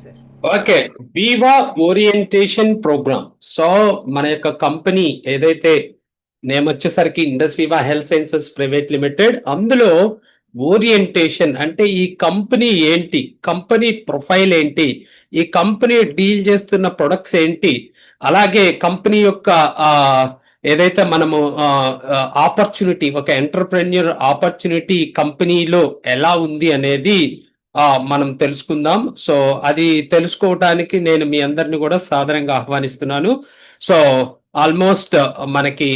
Sir. Okay. Viva orientation program. So, మన యొక్క company ఏదైతే నేమ్ వచ్చేసరికి Indus Viva health sciences private limited. అందులో ఓరియంటేషన్ అంటే ఈ కంపెనీ ఏంటి? కంపెనీ ప్రొఫైల్ ఏంటి? ఈ కంపెనీ డీల్ చేస్తున్న ప్రొడక్ట్స్ ఏంటి? అలాగే కంపెనీ యొక్క ఏదైతే మనము ఆపర్చునిటీ, ఒక ఎంటర్‌ప్రెన్యూర్ ఆపర్చునిటీ కంపెనీలో ఎలా ఉంది అనేది మనం తెలుసుకుందాం. సో, అది తెలుసుకోవటానికి నేను మీ అందరిని కూడా సాదరంగా ఆహ్వానిస్తున్నాను. సో, ఆల్మోస్ట్ మనకి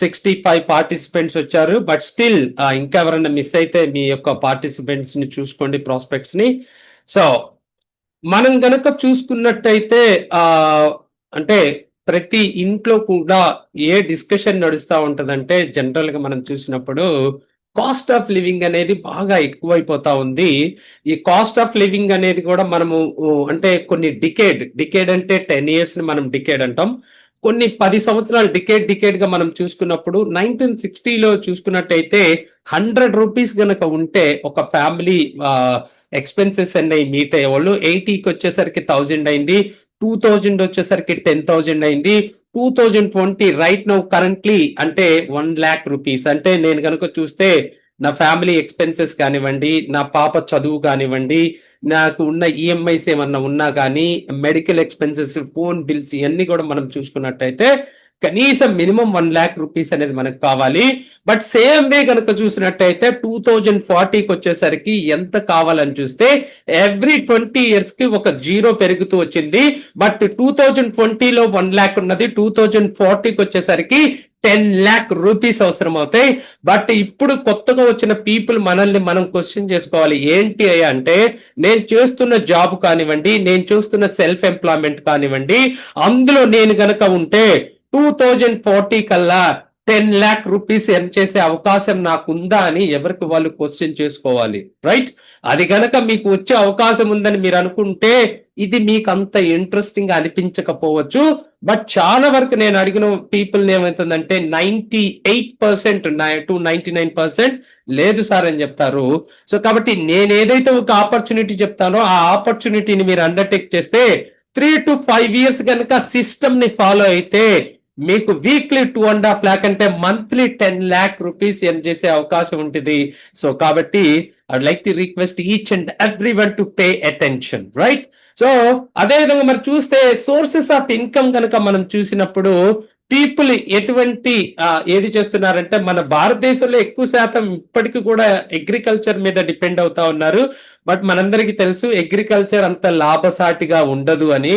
65 పార్టిసిపెంట్స్ వచ్చారు. బట్ స్టిల్ ఇంకా ఎవరైనా మిస్ అయితే మీ యొక్క పార్టిసిపెంట్స్ ని చూసుకోండి, ప్రాస్పెక్ట్స్ ని. సో, మనం గనక చూసుకున్నట్టయితే అంటే ప్రతి ఇంట్లో కూడా ఏ డిస్కషన్ నడుస్తా ఉంటదంటే జనరల్ గా మనం చూసినప్పుడు కాస్ట్ ఆఫ్ లివింగ్ అనేది బాగా ఎక్కువైపోతా ఉంది. ఈ కాస్ట్ ఆఫ్ లివింగ్ అనేది కూడా మనము అంటే కొన్ని డికేడ్ అంటే 10 ఇయర్స్ ని మనం డికేడ్ అంటాం. కొన్ని 10 సంవత్సరాలు డికేడ్ గా మనం చూసుకున్నప్పుడు 1960లో చూసుకున్నట్టయితే 100 రూపీస్ గనక ఉంటే ఒక ఫ్యామిలీ ఎక్స్పెన్సెస్ అన్నవి మీట్ అయ్యేవాళ్ళు. 80కి వచ్చేసరికి 1000 అయింది. 2000 వచ్చేసరికి 10,000 అయింది. 2020 రైట్ నౌ కరెంట్లీ అంటే 1,00,000 రూపీస్. అంటే నేను కనుక చూస్తే నా ఫ్యామిలీ ఎక్స్పెన్సెస్ కానివ్వండి, నా పాప చదువు కానివ్వండి, నాకు ఉన్న ఈఎంఐస్ ఏమన్నా ఉన్నా కానీ, మెడికల్ ఎక్స్పెన్సెస్, ఫోన్ బిల్స్ ఇవన్నీ కూడా మనం చూసుకున్నట్టయితే కనీసం మినిమం 1,00,000 రూపీస్ అనేది మనకు కావాలి. బట్ సేమ్ వే కనుక చూసినట్టయితే 2040కి వచ్చేసరికి ఎంత కావాలని చూస్తే ఎవ్రీ 20 ఇయర్స్ కి ఒక జీరో పెరుగుతూ వచ్చింది. బట్ 2020లో 1,00,000 ఉన్నది, 2040కి వచ్చేసరికి 10,00,000 రూపీస్ అవసరం అవుతాయి. బట్ ఇప్పుడు కొత్తగా వచ్చిన పీపుల్ మనల్ని మనం క్వశ్చన్ చేసుకోవాలి. ఏంటి అంటే నేను చేస్తున్న జాబ్ కానివ్వండి, నేను చూస్తున్న సెల్ఫ్ ఎంప్లాయ్మెంట్ కానివ్వండి, అందులో నేను గనక ఉంటే 2040 కల్లా 10,00,000 రూపీస్ ఎర్న్ చేసే అవకాశం నాకుందా అని ఎవరికి వాళ్ళు క్వశ్చన్ చేసుకోవాలి. రైట్? అది గనక మీకు వచ్చే అవకాశం ఉందని మీరు అనుకుంటే ఇది మీకు అంత ఇంట్రెస్టింగ్ గా అనిపించకపోవచ్చు. బట్ చాలా వరకు నేను అడిగిన పీపుల్ ఏమవుతుందంటే 98% టు 99% లేదు సార్ అని చెప్తారు. సో కాబట్టి నేను ఏదైతే ఒక ఆపర్చునిటీ చెప్తానో ఆ ఆపర్చునిటీని మీరు అండర్టేక్ చేస్తే 3 to 5 ఇయర్స్ కనుక సిస్టమ్ ని ఫాలో అయితే మీకు వీక్లీ 2.5 lakh అంటే మంత్లీ 10,00,000 రూపీస్ ఎర్న్ చేసే అవకాశం ఉంటుంది. సో కాబట్టి I'd like to request each and every one to pay attention. Right? So అదే విధంగా మరి చూస్తే సోర్సెస్ ఆఫ్ ఇన్కమ్ కనుక మనం చూసినప్పుడు పీపుల్ ఎటువంటి ఏది చేస్తున్నారంటే మన భారతదేశంలో ఎక్కువ శాతం ఇప్పటికీ కూడా అగ్రికల్చర్ మీద డిపెండ్ అవుతా ఉన్నారు. బట్ మనందరికీ తెలుసు అగ్రికల్చర్ అంత లాభసాటిగా ఉండదు అని.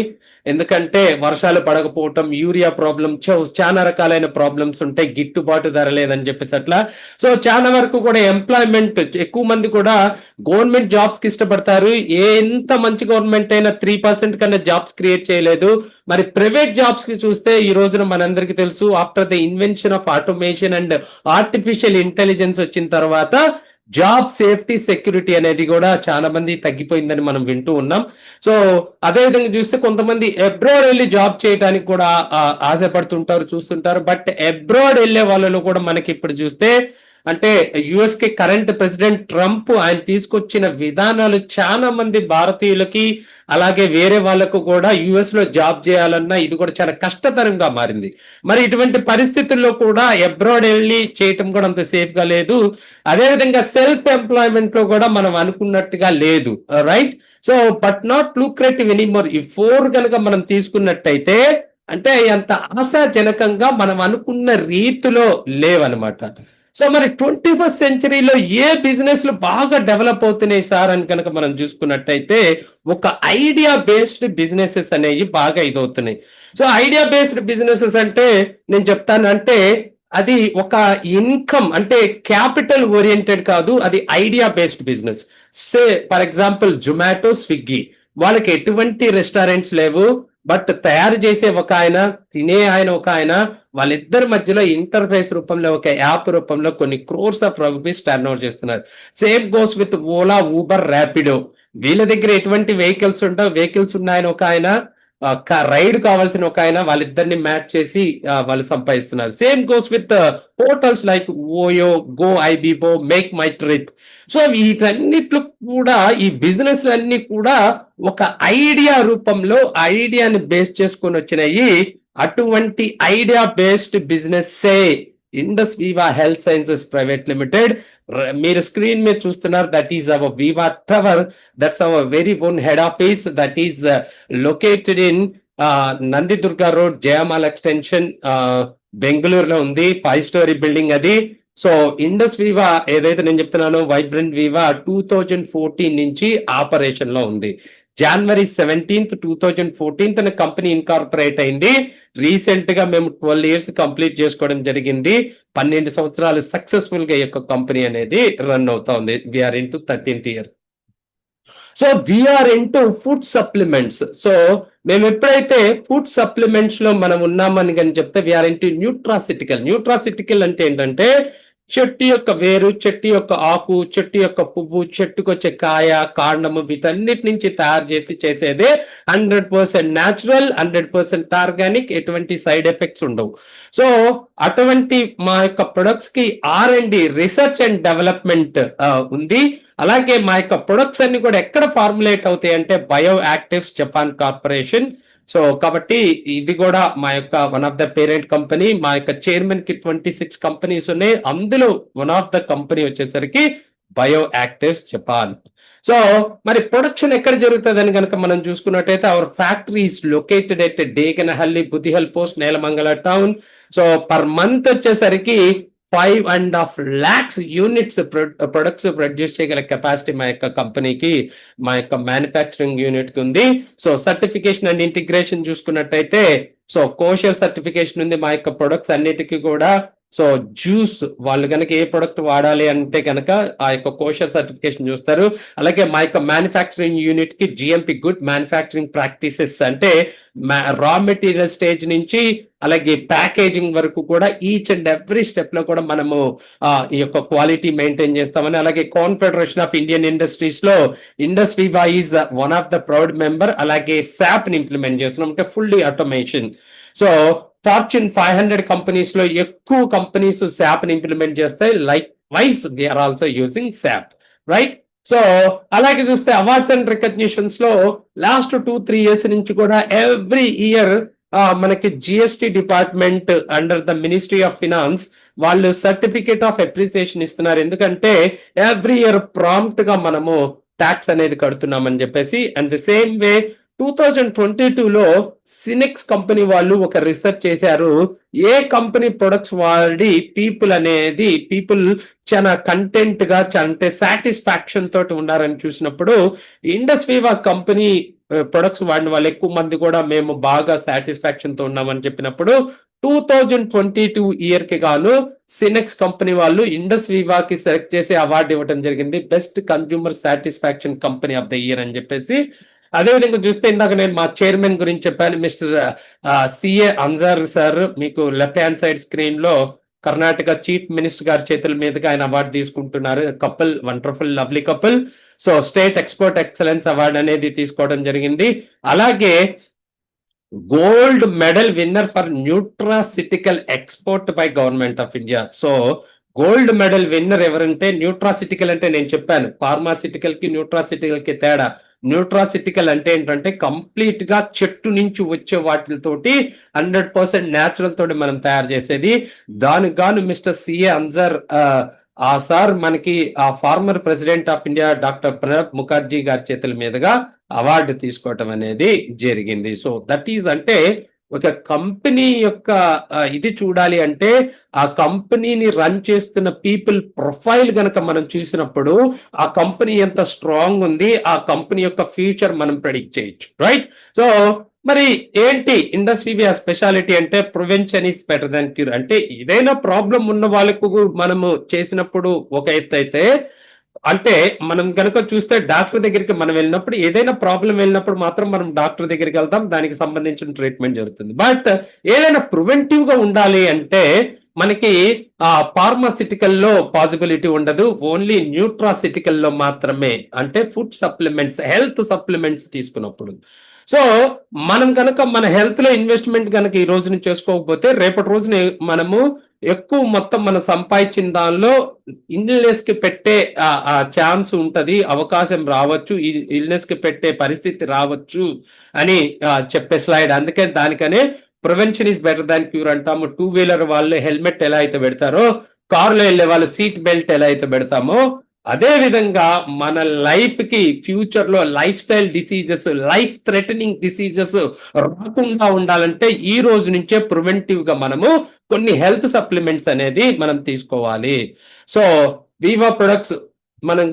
ఎందుకంటే వర్షాలు పడకపోవటం, యూరియా ప్రాబ్లం, చాలా రకాలైన ప్రాబ్లమ్స్ ఉంటాయి, గిట్టుబాటు ధర లేదని చెప్పేసి అట్లా. సో చాలా వరకు కూడా ఎంప్లాయ్మెంట్ ఎక్కువ మంది కూడా గవర్నమెంట్ జాబ్స్ కి ఇష్టపడతారు. ఎంత మంచి గవర్నమెంట్ అయినా 3% కన్నా జాబ్స్ క్రియేట్ చేయలేదు. మరి ప్రైవేట్ జాబ్స్ కి చూస్తే ఈ రోజున మనందరికీ తెలుసు after the invention of automation and artificial intelligence వచ్చిన తర్వాత జాబ్ సేఫ్టీ సెక్యూరిటీ అనేది కూడా చాలా మంది తగ్గిపోయిందని మనం వింటూ ఉన్నాం. సో అదే విధంగా చూస్తే కొంతమంది అబ్రాడ్ వెళ్ళి జాబ్ చేయడానికి కూడా ఆశపడుతుంటారు, చూస్తుంటారు. బట్ అబ్రాడ్ వెళ్ళే వాళ్ళలో కూడా మనకి ఇప్పుడు చూస్తే అంటే యుఎస్ కి కరెంట్ ప్రెసిడెంట్ ట్రంప్ ఆయన తీసుకొచ్చిన విధానాలు చాలా మంది భారతీయులకి అలాగే వేరే వాళ్ళకు కూడా యుఎస్ లో జాబ్ చేయాలన్నా ఇది కూడా చాలా కష్టతరంగా మారింది. మరి ఇటువంటి పరిస్థితుల్లో కూడా అబ్రాడ్ వెళ్ళి చేయటం కూడా అంత సేఫ్ గా లేదు. అదేవిధంగా సెల్ఫ్ ఎంప్లాయ్మెంట్ లో కూడా మనం అనుకున్నట్టుగా లేదు. Right? So but not lucrative anymore. ఈ 4 కనుక మనం తీసుకున్నట్టయితే అంటే అంత ఆశాజనకంగా మనం అనుకున్న రీతిలో లేవన్నమాట. సో మరి 21st సెంచరీలో ఏ బిజినెస్ లు బాగా డెవలప్ అవుతున్నాయి సార్ అని కనుక మనం చూసుకున్నట్టయితే ఒక ఐడియా బేస్డ్ బిజినెసెస్ అనేవి బాగా ఇదవుతున్నాయి. సో ఐడియా బేస్డ్ బిజినెసెస్ అంటే నేను చెప్తాను అంటే అది ఒక ఇన్కమ్ అంటే క్యాపిటల్ ఓరియంటెడ్ కాదు, అది idea based business. Say for example Zomato, Swiggy, వాళ్ళకి ఎటువంటి రెస్టారెంట్స్ లేవు. బట్ తయారు చేసే ఒక ఆయన, తినే ఆయన ఒక ఆయన, వాళ్ళిద్దరి మధ్యలో ఇంటర్ఫేస్ రూపంలో ఒక యాప్ రూపంలో కొన్ని crores of rupees turn over చేస్తున్నారు. Same goes with Ola, Uber, Rapido. వీళ్ళ దగ్గర ఎటువంటి వెహికల్స్ ఉండవు, వెహికల్స్ ఉన్నాయని ఒక ఆయన, రైడ్ కావాల్సిన ఒక ఆయన, వాళ్ళిద్దరిని మ్యాచ్ చేసి వాళ్ళు సంపాదిస్తున్నారు. Same goes with portals like OYO, Goibibo, MakeMyTrip. So వీటన్నిట్లో కూడా ఈ బిజినెస్ అన్ని కూడా ఒక ఐడియా రూపంలో ఐడియాని బేస్ చేసుకొని వచ్చినాయి. అటువంటి idea based business Indus Viva health sciences private limited. మీరు స్క్రీన్ మీద చూస్తున్నారు, that is our Viva tower. That's our very own head office. That is located in Nandidurga road, Jayamala extension, బెంగళూరులో ఉంది. 5 స్టోరీ బిల్డింగ్ అది. సో ఇండస్ వివా ఏదైతే నేను చెప్తున్నానో, vibrant వివా 2014 నుంచి ఆపరేషన్ లో ఉంది. January 17th, 2014 కంపెనీ ఇన్కార్పొరేట్ అయింది. రీసెంట్ గా మేము 12 years కంప్లీట్ చేసుకోవడం జరిగింది. 12 సంవత్సరాలు సక్సెస్ఫుల్ గా ఈ యొక్క కంపెనీ అనేది రన్ అవుతా ఉంది. We're into 13th year. So we're into food supplements. So మేము ఎప్పుడైతే ఫుడ్ సప్లిమెంట్స్ లో మనం ఉన్నామని కానీ చెప్తే వీఆర్ ఇంటూ న్యూట్రాసిటికల్. న్యూట్రాసిటికల్ అంటే ఏంటంటే చెట్టు యొక్క వేరు, చెట్టు యొక్క ఆకు, చెట్టు యొక్క పువ్వు, చెట్టుకు వచ్చే కాయ, కాండము, వీటన్నిటి నుంచి తయారు చేసి చేసేదే 100% న్యాచురల్, 100% ఆర్గానిక్, ఎటువంటి సైడ్ ఎఫెక్ట్స్ ఉండవు. సో అటువంటి మా యొక్క ప్రొడక్ట్స్ కి R&D, రీసెర్చ్ అండ్ డెవలప్మెంట్ ఉంది. అలాగే మా యొక్క ప్రొడక్ట్స్ అన్ని కూడా ఎక్కడ ఫార్ములేట్ అవుతాయి అంటే bio actives Japan corporation. So కాబట్టి ఇది కూడా మా యొక్క one of the parent company. మా యొక్క చైర్మన్ కి 26 కంపెనీస్ ఉన్నాయి. అందులో వన్ ఆఫ్ ద కంపెనీ వచ్చేసరికి బయో యాక్టివ్స్ జపాన్. సో మరి ప్రొడక్షన్ ఎక్కడ జరుగుతుందని కనుక మనం చూసుకున్నట్టయితే our factory is located at Deganahalli, Buddihal post, Nelamangala town. So per month వచ్చేసరికి 5.5 lakhs యూనిట్స్ ప్రొడక్ట్స్ ప్రొడ్యూస్ చేయగల కెపాసిటీ మా యొక్క కంపెనీకి, మా యొక్క మ్యానుఫ్యాక్చరింగ్ యూనిట్ కి ఉంది. సో సర్టిఫికేషన్ అండ్ ఇంటిగ్రేషన్ చూసుకున్నట్టయితే సో కోషర్ సర్టిఫికేషన్ ఉంది మా యొక్క ప్రొడక్ట్స్ అన్నిటికీ కూడా. సో జ్యూస్ వాళ్ళు కనుక ఏ ప్రొడక్ట్ వాడాలి అంటే కనుక ఆ యొక్క కోషర్ సర్టిఫికేషన్ చూస్తారు. అలాగే మా యొక్క మ్యానుఫ్యాక్చరింగ్ యూనిట్ కి GMP, గుడ్ మ్యానుఫ్యాక్చరింగ్ ప్రాక్టీసెస్, అంటే రా మెటీరియల్ స్టేజ్ నుంచి అలాగే ప్యాకేజింగ్ వరకు కూడా ఈచ్ అండ్ ఎవ్రీ స్టెప్ లో కూడా మనము ఈ యొక్క క్వాలిటీ మెయింటైన్ చేస్తామని. అలాగే కాన్ఫెడరేషన్ ఆఫ్ ఇండియన్ ఇండస్ట్రీస్ లో Indus Viva is one of the proud member. అలాగే SAP ని ఇంప్లిమెంట్ చేస్తున్నాం, అంటే fully automation. So fortune 500 companies లో ఎక్కువ కంపెనీస్ SAP ని ఇంప్లిమెంట్ చేస్తాయి. Likewise we are also using SAP, right? So అలాగే చూస్తే అవార్డ్స్ అండ్ రికగ్నిషన్స్ లో లాస్ట్ 2-3 years నుంచి కూడా ఎవ్రీ ఇయర్ మనకి GST department under the ministry of finance వాళ్ళు సర్టిఫికేట్ ఆఫ్ అప్రిసియేషన్ ఇస్తున్నారు. ఎందుకంటే ఎవ్రీ ఇయర్ ప్రాంప్ట్ గా మనము ట్యాక్స్ అనేది కడుతున్నామని చెప్పేసి. అండ్ ద సేమ్ వే 2022లో సినెక్స్ కంపెనీ వాళ్ళు ఒక రీసెర్చ్ చేశారు. ఏ కంపెనీ ప్రొడక్ట్స్ వాడి పీపుల్ చాలా కంటెంట్ గా, అంటే సాటిస్ఫాక్షన్ తోటి ఉన్నారని చూసినప్పుడు ఇండస్ వివా కంపెనీ ప్రొడక్ట్స్ వాడిన వాళ్ళు ఎక్కువ మంది కూడా మేము బాగా సాటిస్ఫాక్షన్ తో ఉన్నామని చెప్పినప్పుడు 2022 ఇయర్ కి గాను సినెక్స్ కంపెనీ వాళ్ళు ఇండస్ వివాకి సెలెక్ట్ చేసి అవార్డు ఇవ్వడం జరిగింది, best consumer satisfaction company of the year అని చెప్పేసి. అదేవిధంగా చూస్తే ఇందాక నేను మా చైర్మన్ గురించి చెప్పాను, మిస్టర్ CA అన్సార్ సార్. మీకు లెఫ్ట్ హ్యాండ్ సైడ్ స్క్రీన్ లో కర్ణాటక చీఫ్ మినిస్టర్ గారి చేతుల మీదుగా ఆయన అవార్డు తీసుకుంటున్నారు. Couple, wonderful lovely couple. So state export excellence award అనేది తీసుకోవడం జరిగింది. అలాగే gold medal winner for nutraceutical export by government of India. So gold medal winner ఎవరంటే, న్యూట్రాసిటికల్ అంటే నేను చెప్పాను ఫార్మాసిటికల్ కి న్యూట్రాసిటికల్ కి తేడా. న్యూట్రాసిటికల్ అంటే ఏంటంటే కంప్లీట్ గా చెట్టు నుంచి వచ్చే వాటితోటి 100% న్యాచురల్ తోటి మనం తయారు చేసేది. దానికి గాను మిస్టర్ CA అన్సార్ ఆ సార్ మనకి ఆ former president of India doctor Pranab Mukherjee గారి చేతుల మీదుగా అవార్డు తీసుకోవటం అనేది జరిగింది. సో దట్ ఈజ్ అంటే ఒక కంపెనీ యొక్క ఇది చూడాలి అంటే ఆ కంపెనీని రన్ చేస్తున్న పీపుల్ ప్రొఫైల్ గనక మనం చూసినప్పుడు ఆ కంపెనీ ఎంత స్ట్రాంగ్ ఉంది, ఆ కంపెనీ యొక్క ఫ్యూచర్ మనం ప్రెడిక్ట్ చేయొచ్చు, రైట్? సో మరి ఏంటి ఇండస్ వివా స్పెషాలిటీ అంటే prevention is better than cure. అంటే ఏదైనా ప్రాబ్లం ఉన్న వాళ్ళకు మనము చేసినప్పుడు ఒక ఎత్తు అయితే, అంటే మనం కనుక చూస్తే డాక్టర్ దగ్గరికి మనం వెళ్ళినప్పుడు ఏదైనా ప్రాబ్లం వెళ్ళినప్పుడు మాత్రం మనం డాక్టర్ దగ్గరికి వెళ్తాం, దానికి సంబంధించిన ట్రీట్మెంట్ జరుగుతుంది. బట్ ఏదైనా ప్రివెంటివ్ గా ఉండాలి అంటే మనకి ఫార్మాసిటికల్ లో పాసిబిలిటీ ఉండదు, ఓన్లీ న్యూట్రాసిటికల్ లో మాత్రమే, అంటే ఫుడ్ సప్లిమెంట్స్, హెల్త్ సప్లిమెంట్స్ తీసుకున్నప్పుడు. సో మనం కనుక మన హెల్త్ లో ఇన్వెస్ట్మెంట్ కనుక ఈ రోజున చేసుకోకపోతే రేపటి రోజున మనము ఎక్కువ మొత్తం మనం సంపాదించిన దానిలో ఇల్నెస్ కి పెట్టే ఛాన్స్ ఉంటది, అవకాశం రావచ్చు, ఇల్నెస్ కి పెట్టే పరిస్థితి రావచ్చు అని చెప్పే స్లైడ్. అందుకే దానికనే prevention is better than cure అంటాము. టూ వీలర్ వాళ్ళు హెల్మెట్ ఎలా అయితే పెడతారో, కారులో వెళ్ళే వాళ్ళు సీట్ బెల్ట్ ఎలా అయితే పెడతామో, అదే విధంగా మన లైఫ్ కి ఫ్యూచర్ లో life style diseases, life threatening diseases రాకుండా ఉండాలంటే ఈ రోజు నుంచే ప్రివెంటివ్ గా మనము కొన్ని హెల్త్ సప్లిమెంట్స్ అనేది మనం తీసుకోవాలి. సో వివా ప్రొడక్ట్స్ మనం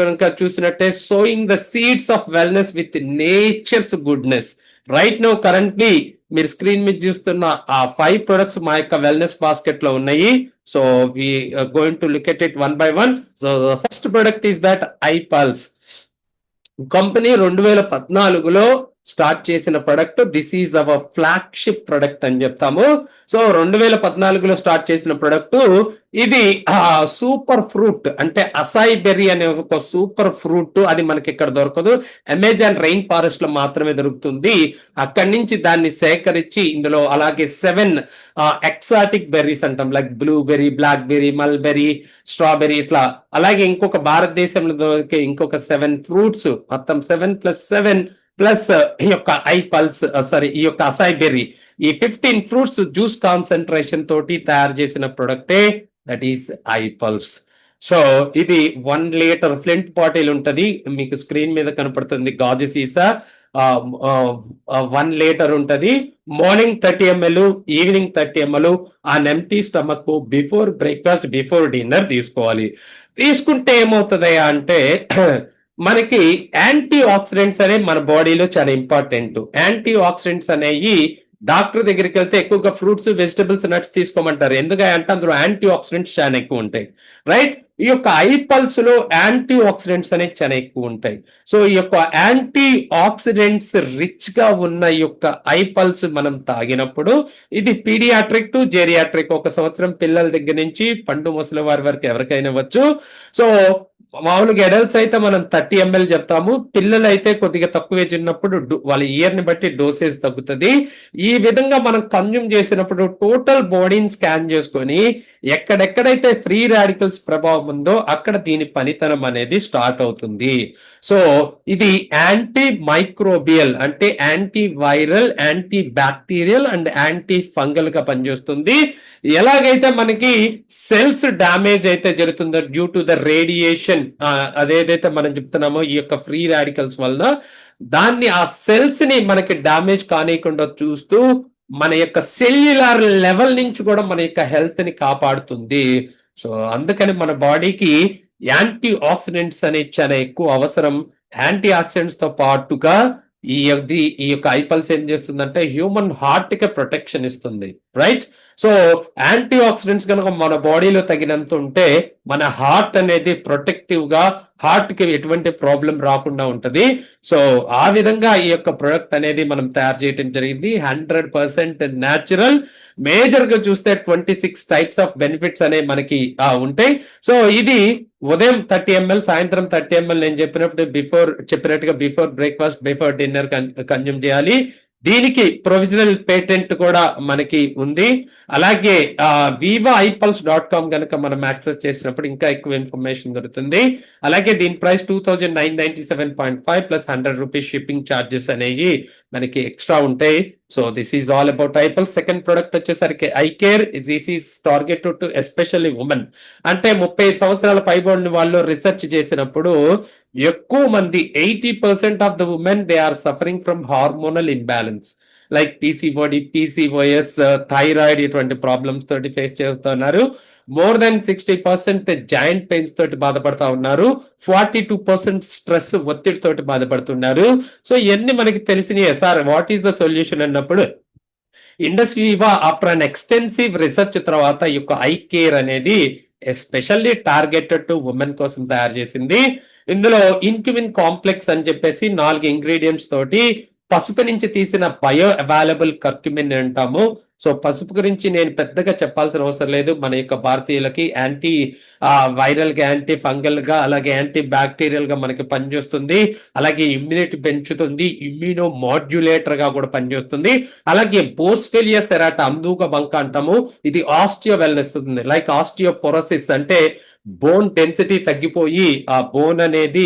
కనుక చూసినట్టే sowing the seeds of wellness with nature's goodness. Right now currently మీరు స్క్రీన్ మీద చూస్తున్న ఆ 5 ప్రొడక్ట్స్ మా యొక్క వెల్నెస్ బాస్కెట్ లో ఉన్నాయి. So we going to look at it one by one. So first product is that iPulse. Company 2014లో start చేసిన product. This is our flagship product అని చెప్తాము. సో 2014లో స్టార్ట్ చేసిన ప్రొడక్ట్ ఇది సూపర్ ఫ్రూట్, అంటే అసాయి బెర్రీ అనే ఒక సూపర్ ఫ్రూట్. అది మనకి ఇక్కడ దొరకదు, అమెజాన్ రెయిన్ ఫారెస్ట్ లో మాత్రమే దొరుకుతుంది. అక్కడి నుంచి దాన్ని సేకరించి ఇందులో అలాగే 7 ఎక్సాటిక్ బెర్రీస్ అంటాం, like blueberry, blackberry, mulberry, strawberry, ఇట్లా. అలాగే ఇంకొక భారతదేశంలో దొరికే ఇంకొక 7 ఫ్రూట్స్, మొత్తం 7+7 ప్లస్ ఈ యొక్క ఐపల్స్, సారీ ఈ యొక్క అసాయి బెర్రీ, ఈ 15 ఫ్రూట్స్ జ్యూస్ కాన్సన్ట్రేషన్ తోటి తయారు చేసిన ప్రొడక్టే దట్ ఈస్ ఐపల్స్. సో ఇది 1 లీటర్ ఫ్లింట్ బాటిల్ ఉంటది, మీకు స్క్రీన్ మీద కనపడుతుంది, గాజు సీసా. 1 లీటర్ ఉంటది. Morning 30 ml, evening 30 ml on empty stomach before breakfast, before dinner తీసుకోవాలి. తీసుకుంటే ఏమవుతుంది అంటే మనకి యాంటీ ఆక్సిడెంట్స్ అనేవి మన బాడీలో చాలా ఇంపార్టెంట్. యాంటీ ఆక్సిడెంట్స్ అనేవి డాక్టర్ దగ్గరికి వెళ్తే ఎక్కువగా ఫ్రూట్స్, వెజిటబుల్స్, నట్స్ తీసుకోమంటారు. ఎందుకంటే అందులో యాంటీ ఆక్సిడెంట్స్ చాలా ఎక్కువ ఉంటాయి, రైట్? ఈ యొక్క ఐపల్స్ లో యాంటీ ఆక్సిడెంట్స్ అనేవి చాలా ఎక్కువ ఉంటాయి. సో ఈ యొక్క యాంటీ ఆక్సిడెంట్స్ రిచ్ గా ఉన్న ఈ యొక్క ఐపల్స్ మనం తాగినప్పుడు, ఇది పీడియాట్రిక్ టు జెరియాట్రిక్, 1 సంవత్సరం పిల్లల దగ్గర నుంచి పండు ముసలి వారి వరకు ఎవరికైనా వచ్చు. సో మామూలుగా అడల్ట్స్ అయితే మనం 30 ml చెప్తాము, పిల్లలు అయితే కొద్దిగా తక్కువ ఏజ్ ఉన్నప్పుడు వాళ్ళ ఇయర్ ని బట్టి డోసేజ్ తగ్గుతుంది. ఈ విధంగా మనం కన్జ్యూమ్ చేసినప్పుడు టోటల్ బాడీని స్కాన్ చేసుకొని ఎక్కడెక్కడైతే ఫ్రీ రాడికల్స్ ప్రభావం ఉందో అక్కడ దీని పనితనం అనేది స్టార్ట్ అవుతుంది. సో ఇది యాంటీ మైక్రోబియల్, అంటే anti viral, anti bacterial and anti fungal గా పనిచేస్తుంది. ఎలాగైతే మనకి సెల్స్ డ్యామేజ్ అయితే జరుగుతుందో డ్యూ టు ద రేడియేషన్, అదేదైతే మనం చెప్తున్నామో ఈ యొక్క ఫ్రీ రాడికల్స్ వల్ల, దాన్ని ఆ సెల్స్ ని మనకి డ్యామేజ్ కానియకుండా చూస్తూ మన యొక్క సెల్యులార్ లెవెల్ నుంచి కూడా మన యొక్క హెల్త్ ని కాపాడుతుంది. సో అందుకని మన బాడీకి యాంటీ ఆక్సిడెంట్స్ అనేది చాలా ఎక్కువ అవసరం. యాంటీ ఆక్సిడెంట్స్ తో పాటుగా ఈ యొక్క ఐపల్స్ ఏం చేస్తుందంటే హ్యూమన్ హార్ట్ కి ప్రొటెక్షన్ ఇస్తుంది, రైట్? సో యాంటీ ఆక్సిడెంట్స్ కనుక మన బాడీలో తగినంత ఉంటే మన హార్ట్ అనేది ప్రొటెక్టివ్ గా, హార్ట్ కి ఎటువంటి ప్రాబ్లం రాకుండా ఉంటది. సో ఆ విధంగా ఈ యొక్క ప్రొడక్ట్ అనేది మనం తయారు చేయడం జరిగింది. 100% న్యాచురల్. మేజర్ గా చూస్తే 26 టైప్స్ ఆఫ్ బెనిఫిట్స్ అనేవి మనకి ఉంటాయి. సో ఇది ఉదయం 30 ml, సాయంత్రం 30 ml, నేను చెప్పినట్టుగా before breakfast, before dinner consume చేయాలి. దీనికి ప్రొవిజనల్ పేటెంట్ కూడా మనకి ఉంది. అలాగే vivaipulse.com కనుక మనం యాక్సెస్ చేసినప్పుడు ఇంకా ఎక్కువ ఇన్ఫర్మేషన్ దొరుకుతుంది. అలాగే దీని price 2997.5 plus 100 rupees shipping charges అనేవి మనకి ఎక్స్ట్రా ఉంటాయి. So this is all about iPulse. Second product వచ్చేసరికి iCare. This is targeted to especially women, అంటే 30 సంవత్సరాల పైబడిన వాళ్ళు రిసెర్చ్ చేసినప్పుడు ఎక్కువ మంది 80% of the women they are suffering from hormonal imbalance, like PCOD, PCOS, thyroid, ఇటువంటి ప్రాబ్లమ్స్ తోటి ఫేస్ చేస్తున్నారు. మోర్ దెన్ 60% జాయింట్ పెయిన్స్ తోటి బాధపడతా ఉన్నారు. 42% స్ట్రెస్, ఒత్తిడి తోటి బాధపడుతున్నారు. సో ఇవన్నీ మనకి తెలిసినాయి. Sir what is the solution అన్నప్పుడు Indus Viva after an extensive research తర్వాత ఈ యొక్క ఐ కేర్ అనేది ఎస్పెషల్లీ టార్గెటెడ్ టు ఉమెన్ కోసం తయారు చేసింది. ఇందులో ఇన్క్యుమిన్ కాంప్లెక్స్ అని చెప్పేసి 4 ఇంగ్రీడియంట్స్ తోటి పసుపు నుంచి తీసిన బయో అవైలబుల్ కర్క్యూమిన్ అంటాము. సో పసుపు గురించి నేను పెద్దగా చెప్పాల్సిన అవసరం లేదు. మన యొక్క భారతీయులకి యాంటీ వైరల్ గా, యాంటీ ఫంగల్ గా, అలాగే యాంటీ బ్యాక్టీరియల్ గా మనకి పనిచేస్తుంది. అలాగే ఇమ్యూనిటీ పెంచుతుంది, ఇమ్యూనో మాడ్యులేటర్ గా కూడా పనిచేస్తుంది. అలాగే బోస్ఫెలియా సెరాటా, అందుక బంక అంటాము, ఇది ఆస్టియో వెల్నెస్ ఉంది. లైక్ ఆస్టియోపోరోసిస్ అంటే బోన్ డెన్సిటీ తగ్గిపోయి ఆ బోన్ అనేది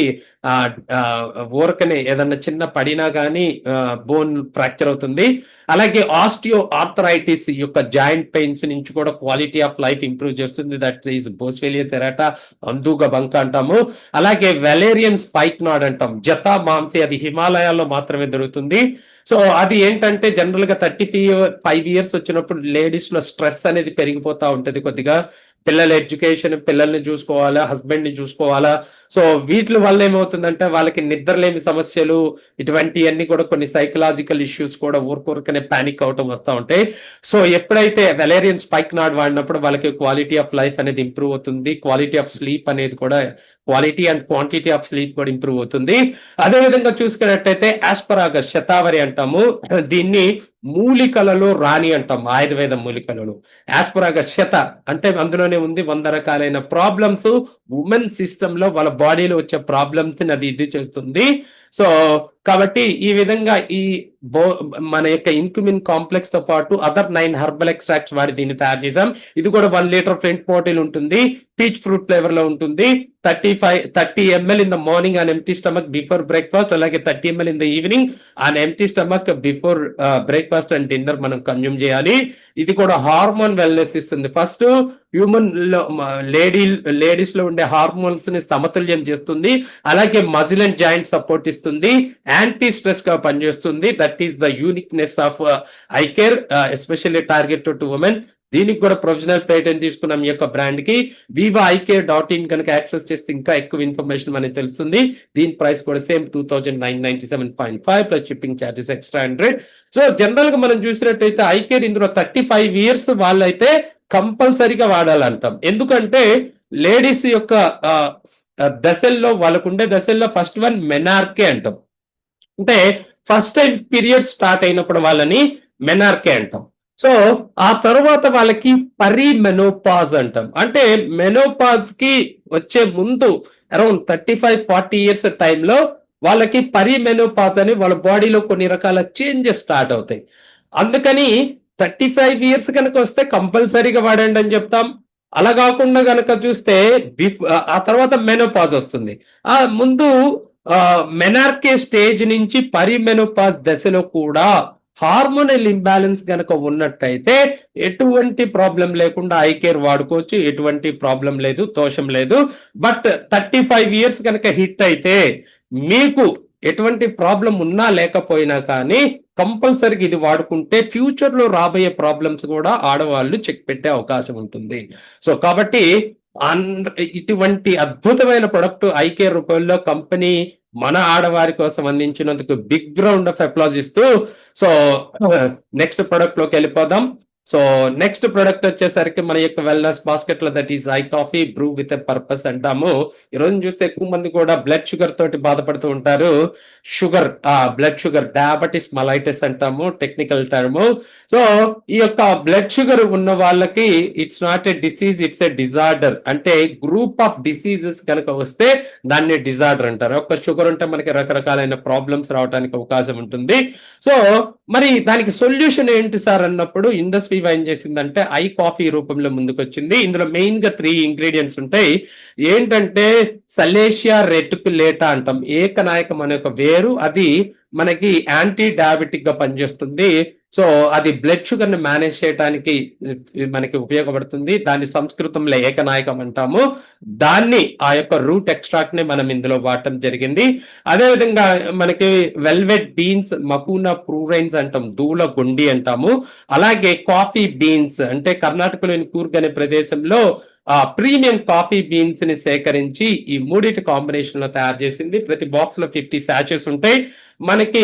ఊరకనే ఏదన్నా చిన్న పడినా కానీ బోన్ ఫ్రాక్చర్ అవుతుంది. అలాగే ఆస్టియో ఆర్థరైటిస్ యొక్క జాయింట్ పెయిన్స్ నుంచి కూడా క్వాలిటీ ఆఫ్ లైఫ్ ఇంప్రూవ్ చేస్తుంది. దట్ ఈస్ బోస్ఫెలియా సెరాటా, అందుక బంక అంటాము. అలాగే వెలేరియన్ స్పైక్ నాడ్ అంటాం, జతా మాంసి, అది హిమాలయాల్లో మాత్రమే దొరుకుతుంది. సో అది ఏంటంటే జనరల్ గా 35 ఇయర్స్ వచ్చినప్పుడు లేడీస్ లో స్ట్రెస్ అనేది పెరిగిపోతా ఉంటది కొద్దిగా. పిల్లల ఎడ్యుకేషన్, పిల్లల్ని చూసుకోవాలా, హస్బెండ్ ని చూసుకోవాలా. సో వీటి వల్ల ఏమవుతుందంటే వాళ్ళకి నిద్రలేమి సమస్యలు, ఇటువంటివన్నీ కూడా కొన్ని సైకలాజికల్ ఇష్యూస్ కూడా ఊరుకనే పానిక్ అవటం వస్తూ ఉంటాయి. సో ఎప్పుడైతే వెలేరియన్ స్పైక్ నాడ్ వాడినప్పుడు వాళ్ళకి క్వాలిటీ ఆఫ్ లైఫ్ అనేది ఇంప్రూవ్ అవుతుంది. క్వాలిటీ ఆఫ్ స్లీప్ అనేది కూడా, quality and quantity of sleep కూడా ఇంప్రూవ్ అవుతుంది. అదే విధంగా చూసుకున్నట్టయితే ఆస్పరాగస్, శతావరి అంటాము, దీన్ని మూలికలలో రాణి అంటాం, ఆయుర్వేద మూలికలలో. ఆస్పరాగస్ శత అంటే అందులోనే ఉంది 100 రకాలైన ప్రాబ్లమ్స్, ఉమెన్ సిస్టమ్ లో వాళ్ళ బాడీలో వచ్చే ప్రాబ్లమ్స్ అది ఇది చేస్తుంది. సో కాబట్టి ఈ విధంగా ఈ మన యొక్క ఇన్క్యుమిన్ కాంప్లెక్స్ తో పాటు అదర్ 9 హెర్బల్ ఎక్స్ట్రాక్ట్స్ వాడి దీన్ని తయారు చేసాం. ఇది కూడా 1 లీటర్ ఫ్రంట్ బాటిల్ ఉంటుంది, పీచ్ ఫ్రూట్ ఫ్లేవర్ లో ఉంటుంది. 30 ml in the morning on empty stomach before breakfast, అలాగే 30 ml in the evening on empty stomach before breakfast and dinner మనం కన్జ్యూమ్ చేయాలి. ఇది కూడా హార్మోన్ వెల్నెస్ ఇస్తుంది. ఫస్ట్ హ్యూమన్ లో లేడీస్ లో ఉండే హార్మోన్స్ ని సమతుల్యం చేస్తుంది. అలాగే మజిల్ అండ్ జాయింట్ సపోర్ట్ ఇస్తుంది, యాంటీ స్ట్రెస్ గా పనిచేస్తుంది. That is the uniqueness of I care, especially targeted to women. దీనికి కూడా ప్రొఫెషనల్ పేటెంట్ తీసుకున్నాం ఈ యొక్క బ్రాండ్ కి. vivaicare.in కనుక యాక్సెస్ చేస్తే ఇంకా ఎక్కువ ఇన్ఫర్మేషన్ మనకి తెలుస్తుంది. దీని ప్రైస్ కూడా same 2997.5 plus shipping charges extra 100. So general గా మనం చూసినట్టయితే ఐకేర్ ఇందులో 35 ఇయర్స్ వాళ్ళైతే కంపల్సరీగా వాడాలంటాం. ఎందుకంటే లేడీస్ యొక్క దశల్లో, వాళ్ళకు ఉండే దశల్లో ఫస్ట్ వన్ మెనార్కే అంటాం. అంటే ఫస్ట్ టైం పీరియడ్ స్టార్ట్ అయినప్పుడు వాళ్ళని మెనార్కే అంటాం. సో ఆ తర్వాత వాళ్ళకి పరిమెనోపాజ్ అంటాం. అంటే మెనోపాజ్ కి వచ్చే ముందు అరౌండ్ 35-40 ఇయర్స్ టైంలో వాళ్ళకి పరిమెనోపాజ్ అని వాళ్ళ బాడీలో కొన్ని రకాల చేంజెస్ స్టార్ట్ అవుతాయి. అందుకని 35 ఇయర్స్ కనుక వస్తే కంపల్సరీగా వాడండి అని చెప్తాం. అలా కాకుండా కనుక చూస్తే ఆ తర్వాత మెనోపాజ్ వస్తుంది. ఆ ముందు మెనార్కే స్టేజ్ నుంచి పరిమెనోపాజ్ దశలో కూడా హార్మోనల్ ఇంబ్యాలెన్స్ కనుక ఉన్నట్టయితే ఎటువంటి ప్రాబ్లం లేకుండా ఐకేర్ వాడుకోవచ్చు, ఎటువంటి ప్రాబ్లం లేదు, దోషం లేదు. బట్ 35 ఇయర్స్ కనుక హిట్ అయితే మీకు ఎటువంటి ప్రాబ్లం ఉన్నా లేకపోయినా కానీ కంపల్సరీగా ఇది వాడుకుంటే ఫ్యూచర్ లో రాబోయే ప్రాబ్లమ్స్ కూడా ఆడవాళ్ళు చెక్ పెట్టే అవకాశం ఉంటుంది. సో కాబట్టి ఇటువంటి అద్భుతమైన ప్రొడక్ట్ ఐకేర్ రూపంలో కంపెనీ మన ఆడవారి కోసం అందించినందుకు బిగ్ రౌండ్ ఆఫ్ అప్లాజ్ ఇస్తూ, సో నెక్స్ట్ ప్రొడక్ట్ లోకి వెళ్ళిపోదాం. సో నెక్స్ట్ ప్రొడక్ట్ వచ్చేసరికి మన యొక్క వెల్నెస్ బాస్కెట్ లో, that is I coffee Bru with a purpose అంటాము. ఈ రోజు చూస్తే ఎక్కువ మంది కూడా బ్లడ్ షుగర్ తోటి బాధపడుతూ ఉంటారు. షుగర్, బ్లడ్ షుగర్, డయాబెటిస్ మలైటిస్ అంటాము టెక్నికల్ టర్మ్. సో ఈ యొక్క బ్లడ్ షుగర్ ఉన్న వాళ్ళకి it's not a disease, it's a disorder. అంటే గ్రూప్ ఆఫ్ డిసీజెస్ కనుక వస్తే దాన్ని డిజార్డర్ అంటారు. ఒక్క షుగర్ ఉంటే మనకి రకరకాలైన ప్రాబ్లమ్స్ రావడానికి అవకాశం ఉంటుంది. సో మరి దానికి సొల్యూషన్ ఏంటి సార్ అన్నప్పుడు ఇండస్ వివా ఏం చేసిందంటే ఐ కాఫీ రూపంలో ముందుకు వచ్చింది. ఇందులో మెయిన్ గా 3 ఇంగ్రీడియంట్స్ ఉంటాయి. ఏంటంటే సలేషియా రెటికులేటా అంటాం, ఏకనాయకం అనే ఒక వేరు, అది మనకి యాంటీ డయాబెటిక్ గా పనిచేస్తుంది. సో అది బ్లడ్ షుగర్ ని మేనేజ్ చేయడానికి మనకి ఉపయోగపడుతుంది. దాన్ని సంస్కృతంలో ఏకనాయకం అంటాము. దాన్ని ఆ యొక్క రూట్ ఎక్స్ట్రాక్ట్ ని మనం ఇందులో వాడటం జరిగింది. అదేవిధంగా మనకి వెల్వెట్ బీన్స్, మకూనా ప్రూరైన్స్ అంటాం, దూల గుండి అంటాము. అలాగే కాఫీ బీన్స్ అంటే కర్ణాటకలోని కూర్గ్ అనే ప్రదేశంలో ప్రీమియం కాఫీ బీన్స్ ని సేకరించి ఈ మూడిటి కాంబినేషన్ లో తయారు చేసింది. ప్రతి బాక్స్ లో 50 శాచెస్ ఉంటాయి. మనకి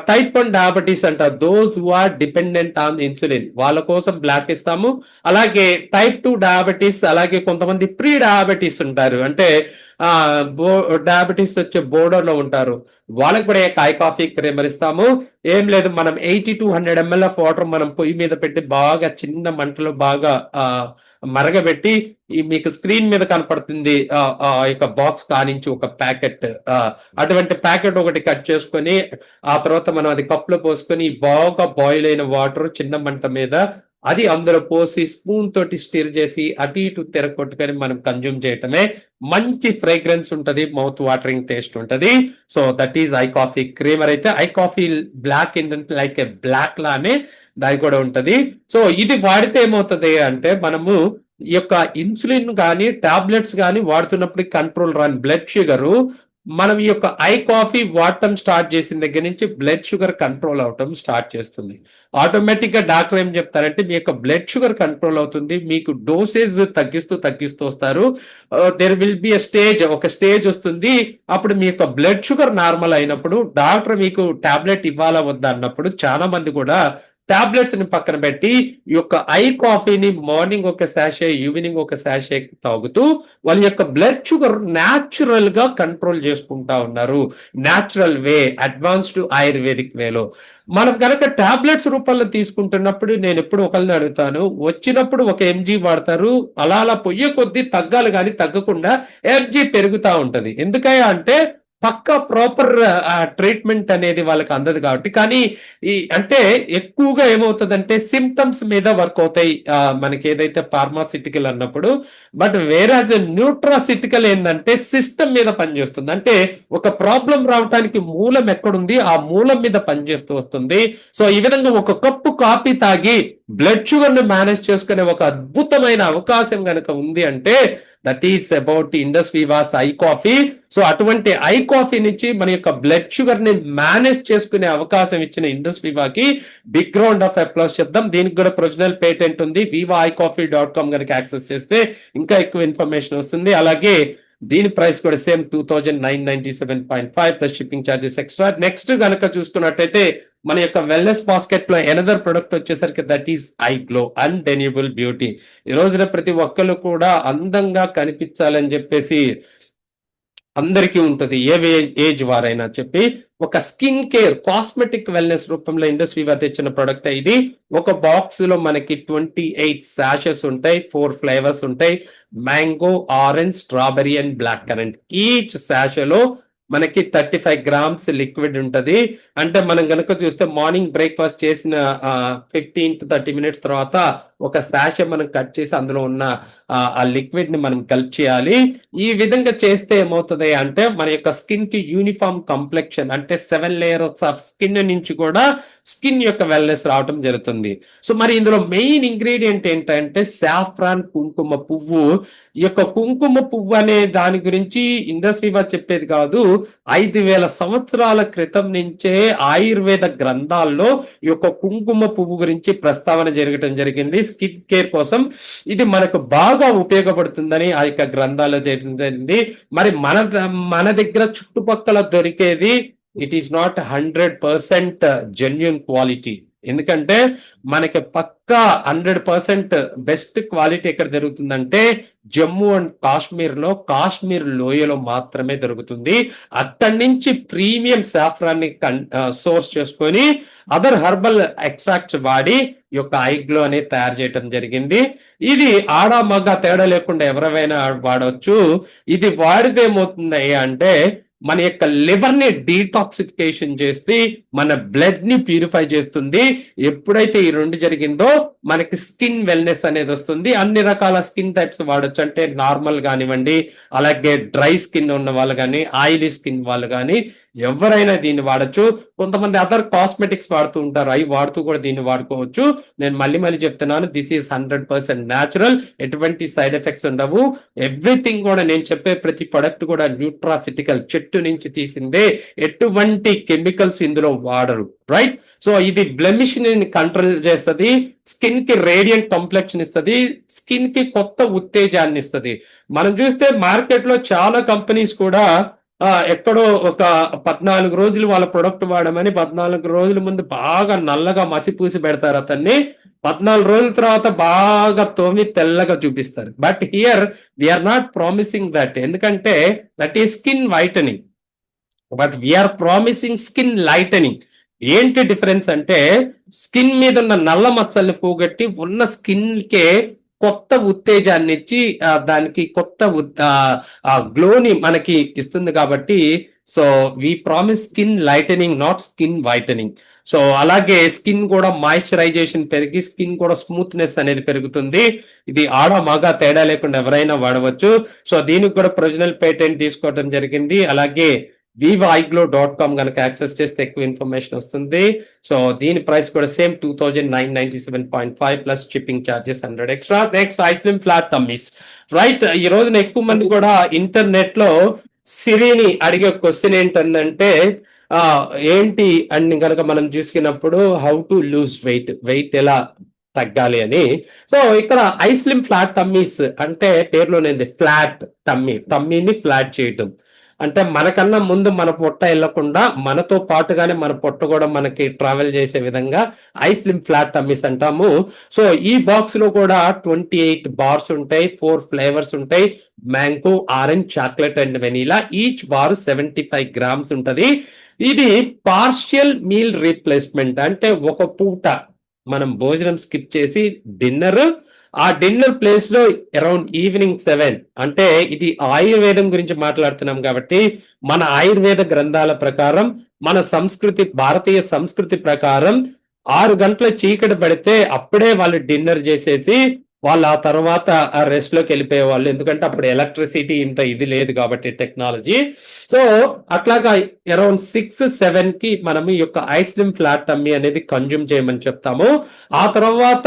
టైప్ 1 డయాబెటీస్ అంట, those who are dependent on insulin, వాళ్ళ కోసం బ్లాక్ ఇస్తాము. అలాగే టైప్ 2 డయాబెటీస్, అలాగే కొంతమంది ప్రీ డయాబెటీస్ ఉంటారు, అంటే బో డయాబెటీస్ వచ్చే బోర్డర్లో ఉంటారు, వాళ్ళకి కూడా ఐ కాఫీ క్రీమర్ ఇస్తాము. ఏం లేదు, మనం 80 to 100 ml ఆఫ్ వాటర్ మనం పొయ్యి మీద పెట్టి బాగా చిన్న మంటలో బాగా మరగబెట్టి, ఈ మీకు స్క్రీన్ మీద కనపడుతుంది ఆ యొక్క బాక్స్ కానించి ఒక ప్యాకెట్, అటువంటి ప్యాకెట్ ఒకటి కట్ చేసుకొని ఆ తర్వాత మనం అది కప్లో పోసుకొని బాగా బాయిల్ అయిన వాటర్ చిన్న మంట మీద అది అందులో పోసి స్పూన్ తోటి స్టిర్ చేసి అటు ఇటు తిరగొట్టుకొని మనం కన్జ్యూమ్ చేయటమే. మంచి ఫ్రేగ్రెన్స్ ఉంటది, మౌత్ వాటరింగ్ టేస్ట్ ఉంటది. So that is I coffee creamer. అయితే ఐ కాఫీ బ్లాక్ ఏంటంటే లైక్ ఏ బ్లాక్ లానే దాని కూడా ఉంటది. సో ఇది వాడితే ఏమవుతుంది అంటే, మనము ఈ యొక్క ఇన్సులిన్ కానీ టాబ్లెట్స్ కానీ వాడుతున్నప్పుడు కంట్రోల్ రాని బ్లడ్ షుగరు, మనం ఈ యొక్క ఐ కాఫీ వాడటం స్టార్ట్ చేసిన దగ్గర నుంచి బ్లడ్ షుగర్ కంట్రోల్ అవటం స్టార్ట్ చేస్తుంది. ఆటోమేటిక్ గా డాక్టర్ ఏం చెప్తారంటే, మీ యొక్క బ్లడ్ షుగర్ కంట్రోల్ అవుతుంది, మీకు డోసేజ్ తగ్గిస్తూ వస్తారు. దెర్ విల్ బి ఒక స్టేజ్ వస్తుంది, అప్పుడు మీ యొక్క బ్లడ్ షుగర్ నార్మల్ అయినప్పుడు డాక్టర్ మీకు టాబ్లెట్ ఇవ్వాలా వద్దా అన్నప్పుడు చాలా మంది కూడా టాబ్లెట్స్ ని పక్కన పెట్టి ఈ యొక్క ఐ కాఫీని మార్నింగ్ ఒక శాషే, ఈవినింగ్ ఒక శాషే తాగుతూ వాళ్ళ యొక్క బ్లడ్ షుగర్ న్యాచురల్ గా కంట్రోల్ చేసుకుంటా ఉన్నారు. న్యాచురల్ వే, అడ్వాన్స్డ్ ఆయుర్వేదిక్ వేలో. మనం కనుక టాబ్లెట్స్ రూపంలో తీసుకుంటున్నప్పుడు నేను ఎప్పుడు ఒకరిని అడుగుతాను, వచ్చినప్పుడు ఒక ఎంజీ వాడతారు, అలా అలా పొయ్యే కొద్దీ తగ్గాలి కానీ తగ్గకుండా ఎంజీ పెరుగుతా ఉంటది. ఎందుకయ్యా అంటే పక్క ప్రాపర్ ట్రీట్మెంట్ అనేది వాళ్ళకి అందదు కాబట్టి. కానీ ఈ అంటే ఎక్కువగా ఏమవుతుందంటే సిమ్టమ్స్ మీద వర్క్ అవుతాయి మనకి ఏదైతే ఫార్మాసిటికల్ అన్నప్పుడు. బట్ వేరాజ్ న్యూట్రాసిటికల్ ఏంటంటే సిస్టమ్ మీద పనిచేస్తుంది. అంటే ఒక ప్రాబ్లం రావడానికి మూలం ఎక్కడుంది, ఆ మూలం మీద పనిచేస్తూ వస్తుంది. సో ఈ విధంగా ఒక కప్పు కాఫీ తాగి బ్లడ్ షుగర్ ని మేనేజ్ చేసుకునే ఒక అద్భుతమైన అవకాశం కనుక ఉంది అంటే that is about Indus Viva's iCoffee. So అటువంటి ఐ కాఫీ నుంచి మన యొక్క బ్లడ్ షుగర్ ని మేనేజ్ చేసుకునే అవకాశం ఇచ్చిన ఇండస్ వివాకి బిగ్ రౌండ్ ఆఫ్ అప్లాస్ చెప్దాం. దీనికి కూడా ప్రొవిజనల్ పేటెంట్ ఉంది. vivaicoffe.com కనుక యాక్సెస్ చేస్తే ఇంకా ఎక్కువ ఇన్ఫర్మేషన్ వస్తుంది. అలాగే దీని ప్రైస్ కూడా same 2997.5 plus shipping charges extra. Next కనుక చూసుకున్నట్టయితే మన యొక్క వెల్నెస్ బాస్కెట్ లో ఎనదర్ ప్రొడక్ట్ వచ్చేసరికి that is iGlow undeniable beauty. ఈ రోజున ప్రతి ఒక్కరు కూడా అందంగా కనిపించాలని చెప్పేసి అందరికీ ఉంటుంది, ఏ ఏజ్ వారైనా చెప్పి ఒక స్కిన్ కేర్ కాస్మెటిక్ వెల్నెస్ రూపంలో ఇండస్ వివా తెచ్చిన ప్రొడక్ట్ ఇది. ఒక బాక్స్ లో మనకి 28 సాషెస్ ఉంటాయి, 4 ఫ్లేవర్స్ ఉంటాయి, mango, orange, strawberry and black currant. Each సాషలో మనకి 35 grams లిక్విడ్ ఉంటది. అంటే మనం కనుక చూస్తే మార్నింగ్ బ్రేక్ఫాస్ట్ చేసిన 15 to 30 minutes తర్వాత ఒక సాషే మనం కట్ చేసి అందులో ఉన్న ఆ లిక్విడ్ ని మనం కలిపి చేయాలి. ఈ విధంగా చేస్తే ఏమవుతుంది అంటే మన యొక్క స్కిన్ కి యూనిఫామ్ కంప్లెక్షన్, అంటే 7 layers ఆఫ్ స్కిన్ నుంచి కూడా స్కిన్ యొక్క వెల్నెస్ రావటం జరుగుతుంది. సో మరి ఇందులో మెయిన్ ఇంగ్రీడియంట్ ఏంటంటే సాఫ్రాన్ కుంకుమ పువ్వు. ఈ యొక్క కుంకుమ పువ్వు అనే దాని గురించి ఇండస్ వివా చెప్పేది కాదు, 5000 సంవత్సరాల క్రితం నుంచే ఆయుర్వేద గ్రంథాల్లో ఈ యొక్క కుంకుమ పువ్వు గురించి ప్రస్తావన జరగటం జరిగింది. స్కిన్ కేర్ కోసం ఇది మనకు బాగా ఉపయోగపడుతుందని ఆ యొక్క గ్రంథాల్లో జరిగింది. మరి మన దగ్గర చుట్టుపక్కల దొరికేది it is not 100% genuine quality. ఎందుకంటే మనకి పక్కా 100% బెస్ట్ క్వాలిటీ ఎక్కడ దొరుకుతుందంటే జమ్మూ అండ్ కాశ్మీర్ లో, కాశ్మీర్ లోయలో మాత్రమే దొరుకుతుంది. అక్కడి నుంచి ప్రీమియం సాఫ్రాన్ని సోర్స్ చేసుకొని అదర్ హర్బల్ ఎక్స్ట్రాక్ట్స్ వాడి ఈ యొక్క ఐగ్లో అనేది తయారు చేయడం జరిగింది. ఇది ఆడ మగ తేడా లేకుండా ఎవరైనా వాడవచ్చు. ఇది వాడితే ఏమవుతుంది అంటే మన యొక్క లివర్ ని డీటాక్సిఫికేషన్ చేసి మన బ్లడ్ ని ప్యూరిఫై చేస్తుంది. ఎప్పుడైతే ఈ రెండు జరిగిందో మనకి స్కిన్ వెల్నెస్ అనేది వస్తుంది. అన్ని రకాల స్కిన్ టైప్స్ వాడచ్చు, అంటే నార్మల్ కానివ్వండి, అలాగే డ్రై స్కిన్ ఉన్న వాళ్ళు కానీ, ఆయిలీ స్కిన్ వాళ్ళు కానీ ఎవరైనా దీన్ని వాడచ్చు. కొంతమంది అదర్ కాస్మెటిక్స్ వాడుతూ ఉంటారు, అవి వాడుతూ కూడా దీన్ని వాడుకోవచ్చు. నేను మళ్ళీ చెప్తున్నాను, దిస్ ఈస్ 100% న్యాచురల్, ఎటువంటి సైడ్ ఎఫెక్ట్స్ ఉండవు. ఎవ్రీథింగ్ కూడా నేను చెప్పే ప్రతి ప్రొడక్ట్ కూడా న్యూట్రాసిటికల్, చెట్టు నుంచి తీసిందే, ఎటువంటి కెమికల్స్ ఇందులో వాడరు. రైట్. సో ఇది బ్లెమిష్ ని కంట్రోల్ చేస్తుంది, స్కిన్ కి రేడియంట్ కాంప్లెక్షన్ ఇస్తుంది, స్కిన్ కి కొత్త ఉత్తేజాన్ని ఇస్తుంది. మనం చూస్తే మార్కెట్ లో చాలా కంపెనీస్ కూడా ఎక్కడో ఒక 14 రోజులు వాళ్ళ ప్రొడక్ట్ వాడమని 14 రోజుల ముందు బాగా నల్లగా మసిపూసి పెడతారు అతన్ని. 14 రోజుల తర్వాత బాగా తోమి తెల్లగా చూపిస్తారు. But here we are not promising that, ఎందుకంటే that is skin whitening, but we are promising skin lightening. ఏంటి డిఫరెన్స్ అంటే స్కిన్ మీద ఉన్న నల్ల మచ్చల్ని పోగొట్టి ఉన్న స్కిన్ కే కొత్త ఉత్తేజాన్ని ఇచ్చి దానికి కొత్త గ్లోని మనకి ఇస్తుంది. కాబట్టి so we promise skin lightening, not skin whitening. So అలాగే స్కిన్ కూడా మాయిశ్చరైజేషన్ పెరిగి స్కిన్ కూడా స్మూత్నెస్ అనేది పెరుగుతుంది. ఇది ఆడ మగ తేడా లేకుండా ఎవరైనా వాడవచ్చు. సో దీనికి కూడా ప్రొవిజనల్ పేటెంట్ తీసుకోవడం జరిగింది. అలాగే vivaiglo.com కనుక యాక్సెస్ చేస్తే ఎక్కువ ఇన్ఫర్మేషన్ వస్తుంది. సో దీని ప్రైస్ కూడా same 2997.5 plus shipping charges 100 extra. Next iSlim flat tummies. Right, ఈ రోజున ఎక్కువ మంది కూడా ఇంటర్నెట్ లో సిరిని అడిగే క్వశ్చన్ ఏంటంటే ఏంటి అని కనుక మనం చూసుకున్నప్పుడు హౌ టు లూజ్ వెయిట్ ఎలా తగ్గాలి అని. సో ఇక్కడ ఐస్లిమ్ ఫ్లాట్ టమ్మీస్ అంటే పేరులోనే ఫ్లాట్ టమ్మీని ఫ్లాట్ చేయటం అంటే మనకన్నా ముందు మన పొట్ట వెళ్లకుండా మనతో పాటుగానే మన పొట్ట కూడా మనకి ట్రావెల్ చేసే విధంగా ఐస్లిమ్ ఫ్లాట్ టమ్మీస్ అంటాము. సో ఈ బాక్స్ లో కూడా 28 బార్స్ ఉంటాయి, 4 ఫ్లేవర్స్ ఉంటాయి, mango, orange, chocolate and vanilla. Each bar 75 grams ఉంటది. ఇది పార్షియల్ మీల్ రీప్లేస్మెంట్, అంటే ఒక పూట మనం భోజనం స్కిప్ చేసి ఆ డిన్నర్ ప్లేస్ లో అరౌండ్ ఈవినింగ్ 7, అంటే ఇది ఆయుర్వేదం గురించి మాట్లాడుతున్నాం కాబట్టి మన ఆయుర్వేద గ్రంథాల ప్రకారం, మన భారతీయ సంస్కృతి ప్రకారం 6 గంటల చీకటి పడితే అప్పుడే వాళ్ళు డిన్నర్ చేసేసి వాళ్ళు ఆ తర్వాత ఆ రెస్ట్ లోకి వెళ్ళిపోయేవాళ్ళు. ఎందుకంటే అప్పుడు ఎలక్ట్రిసిటీ ఇంత ఇది లేదు కాబట్టి టెక్నాలజీ. సో అట్లాగా అరౌండ్ 6-7 కి మనం ఈ యొక్క ఐస్లిమ్ ఫ్లాట్ టమ్మీ అనేది కన్జ్యూమ్ చేయమని చెప్తాము. ఆ తర్వాత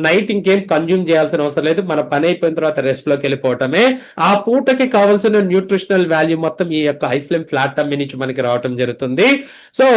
నైట్ ఇంకేం కన్జ్యూమ్ చేయాల్సిన అవసరం లేదు, మన పని అయిపోయిన తర్వాత రెస్ట్ లోకి వెళ్ళిపోవటమే. ఆ పూటకి కావాల్సిన న్యూట్రిషనల్ వాల్యూ మొత్తం ఈ యొక్క ఐస్లిమ్ ఫ్లాట్ టమ్మీ నుంచి మనకి రావటం జరుగుతుంది. సో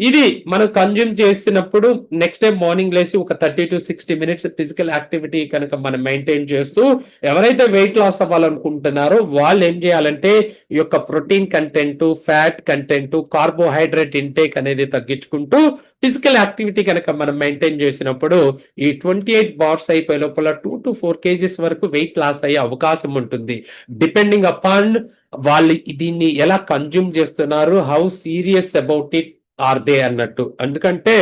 ఇది మనం కన్జ్యూమ్ చేసినప్పుడు నెక్స్ట్ డే మార్నింగ్ లేసి ఒక 30 to 60 మినిట్స్ ఫిజికల్ యాక్టివిటీ కనుక మనం మెయింటైన్ చేస్తూ ఎవరైతే వెయిట్ లాస్ అవ్వాలనుకుంటున్నారో వాళ్ళు ఏం చేయాలంటే ఈ యొక్క protein content, fat content, carbohydrate intake అనేది తగ్గించుకుంటూ ఫిజికల్ యాక్టివిటీ కనుక మనం మెయింటైన్ చేసినప్పుడు ఈ 28 బార్స్ అయిపోయే లోపల 2 to 4 kgs వరకు వెయిట్ లాస్ అయ్యే అవకాశం ఉంటుంది. డిపెండింగ్ అపాన్ వాళ్ళు దీన్ని ఎలా కన్జ్యూమ్ చేస్తున్నారు, how serious about it or they అన్నట్టు. ఎందుకంటే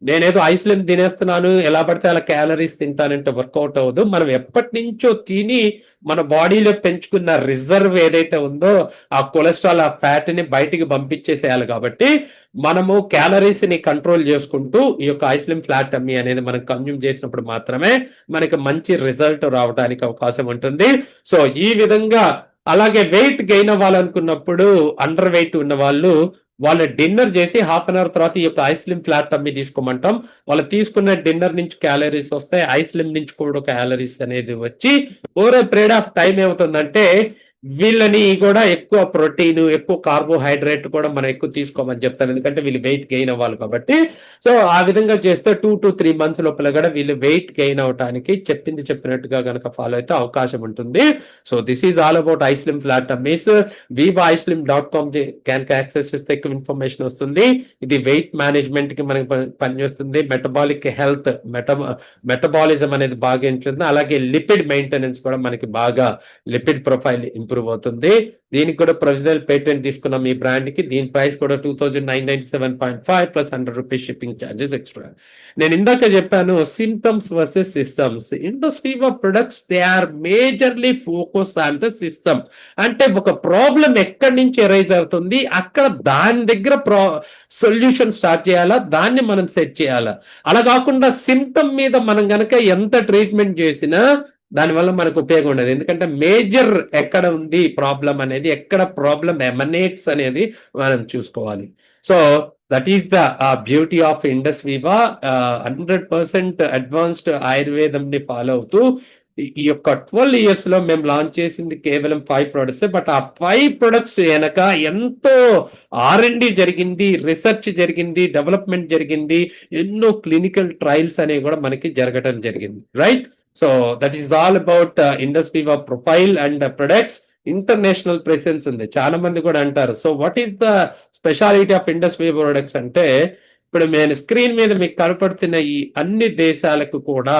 నేనేదో ఐస్లిమ్ తినేస్తున్నాను, ఎలా పడితే అలా క్యాలరీస్ తింటానంటే వర్కౌట్ అవ్వదు. మనం ఎప్పటి నుంచో తిని మన బాడీలో పెంచుకున్న రిజర్వ్ ఏదైతే ఉందో ఆ కొలెస్ట్రాల్, ఆ ఫ్యాట్ ని బయటికి పంపించేసేయాలి. కాబట్టి మనము క్యాలరీస్ ని కంట్రోల్ చేసుకుంటూ ఈ యొక్క ఐస్లిమ్ ఫ్లాట్ టమ్మీ అనేది మనం కన్జ్యూమ్ చేసినప్పుడు మాత్రమే మనకి మంచి రిజల్ట్ రావడానికి అవకాశం ఉంటుంది. సో ఈ విధంగా అలాగే వెయిట్ గెయిన్ అవ్వాలనుకున్నప్పుడు అండర్ వెయిట్ ఉన్న వాళ్ళు డిన్నర్ చేసి హాఫ్ అన్ అవర్ తర్వాత ఈ యొక్క ఐస్లిమ్ ఫ్లాట్ టమ్మీ తీసుకోమంటాం. వాళ్ళు తీసుకున్న డిన్నర్ నుంచి క్యాలరీస్ వస్తాయి, ఐస్లిమ్ నుంచి కూడా క్యాలరీస్ అనేది వచ్చి ఓవర్ పీరియడ్ ఆఫ్ టైం ఏమవుతుందంటే వీళ్ళని కూడా ఎక్కువ ప్రోటీన్, ఎక్కువ కార్బోహైడ్రేట్ కూడా మనం ఎక్కువ తీసుకోమని చెప్తాను, ఎందుకంటే వీళ్ళు వెయిట్ గెయిన్ అవ్వాలి కాబట్టి. సో ఆ విధంగా చేస్తే 2 to 3 months లోపల కూడా వీళ్ళు వెయిట్ గెయిన్ అవడానికి చెప్పినట్టుగా కనుక ఫాలో అయితే అవకాశం ఉంటుంది. So this is all about iSlim flat tummies. vivaislim.com కనుక యాక్సెస్ చేస్తే ఎక్కువ ఇన్ఫర్మేషన్ వస్తుంది. ఇది వెయిట్ మేనేజ్మెంట్ కి మనకి పనిచేస్తుంది, మెటబాలిక్ హెల్త్, మెటబాలిజం అనేది బాగా ఉంటుంది. అలాగే లిపిడ్ మెయింటెనెన్స్ కూడా మనకి బాగా లిపిడ్ ప్రొఫైల్ ఇంప్రూవ్ అవుతుంది. దీనికి కూడా ప్రొవిజనల్ పేటెంట్ తీసుకున్నాం ఈ బ్రాండ్ కి. దీని ప్రైస్ కూడా 2997.5 plus 100 rupees shipping charges extra. నేను ఇందాక చెప్పాను symptoms versus systems. Indus Viva products they are majorly focus on the system. అంటే ఒక ప్రాబ్లం ఎక్కడి నుంచి ఎరైజ్ అవుతుంది, అక్కడ దాని దగ్గర సొల్యూషన్ స్టార్ట్ చేయాలా, దాన్ని మనం సెట్ చేయాలా. అలా కాకుండా సిమ్టమ్ మీద మనం గనక ఎంత ట్రీట్మెంట్ చేసినా దానివల్ల మనకు ఉపయోగం ఉండదు. ఎందుకంటే మేజర్ ఎక్కడ ఉంది ప్రాబ్లం అనేది, ఎక్కడ ప్రాబ్లం ఎమనేట్స్ అనేది మనం చూసుకోవాలి. So that is the beauty of Indus Viva. 100% advanced ఆయుర్వేదం ని ఫాలో అవుతూ ఈ యొక్క 12 years లో మేము లాంచ్ చేసింది కేవలం 5 ప్రొడక్ట్స్. బట్ ఆ 5 ప్రొడక్ట్స్ వెనక ఎంతో R&D జరిగింది, రీసెర్చ్ జరిగింది, డెవలప్మెంట్ జరిగింది, ఎన్నో క్లినికల్ ట్రయల్స్ అనేవి కూడా మనకి జరగడం జరిగింది. Right, so that is all about Indus Viva profile and products. International presence ఉంది. చాలా మంది కూడా అంటారు, so what is the speciality of Indus Viva products అంటే ఇప్పుడు నేను స్క్రీన్ మీద మీకు కనపడుతున్న ఈ అన్ని దేశాలకు కూడా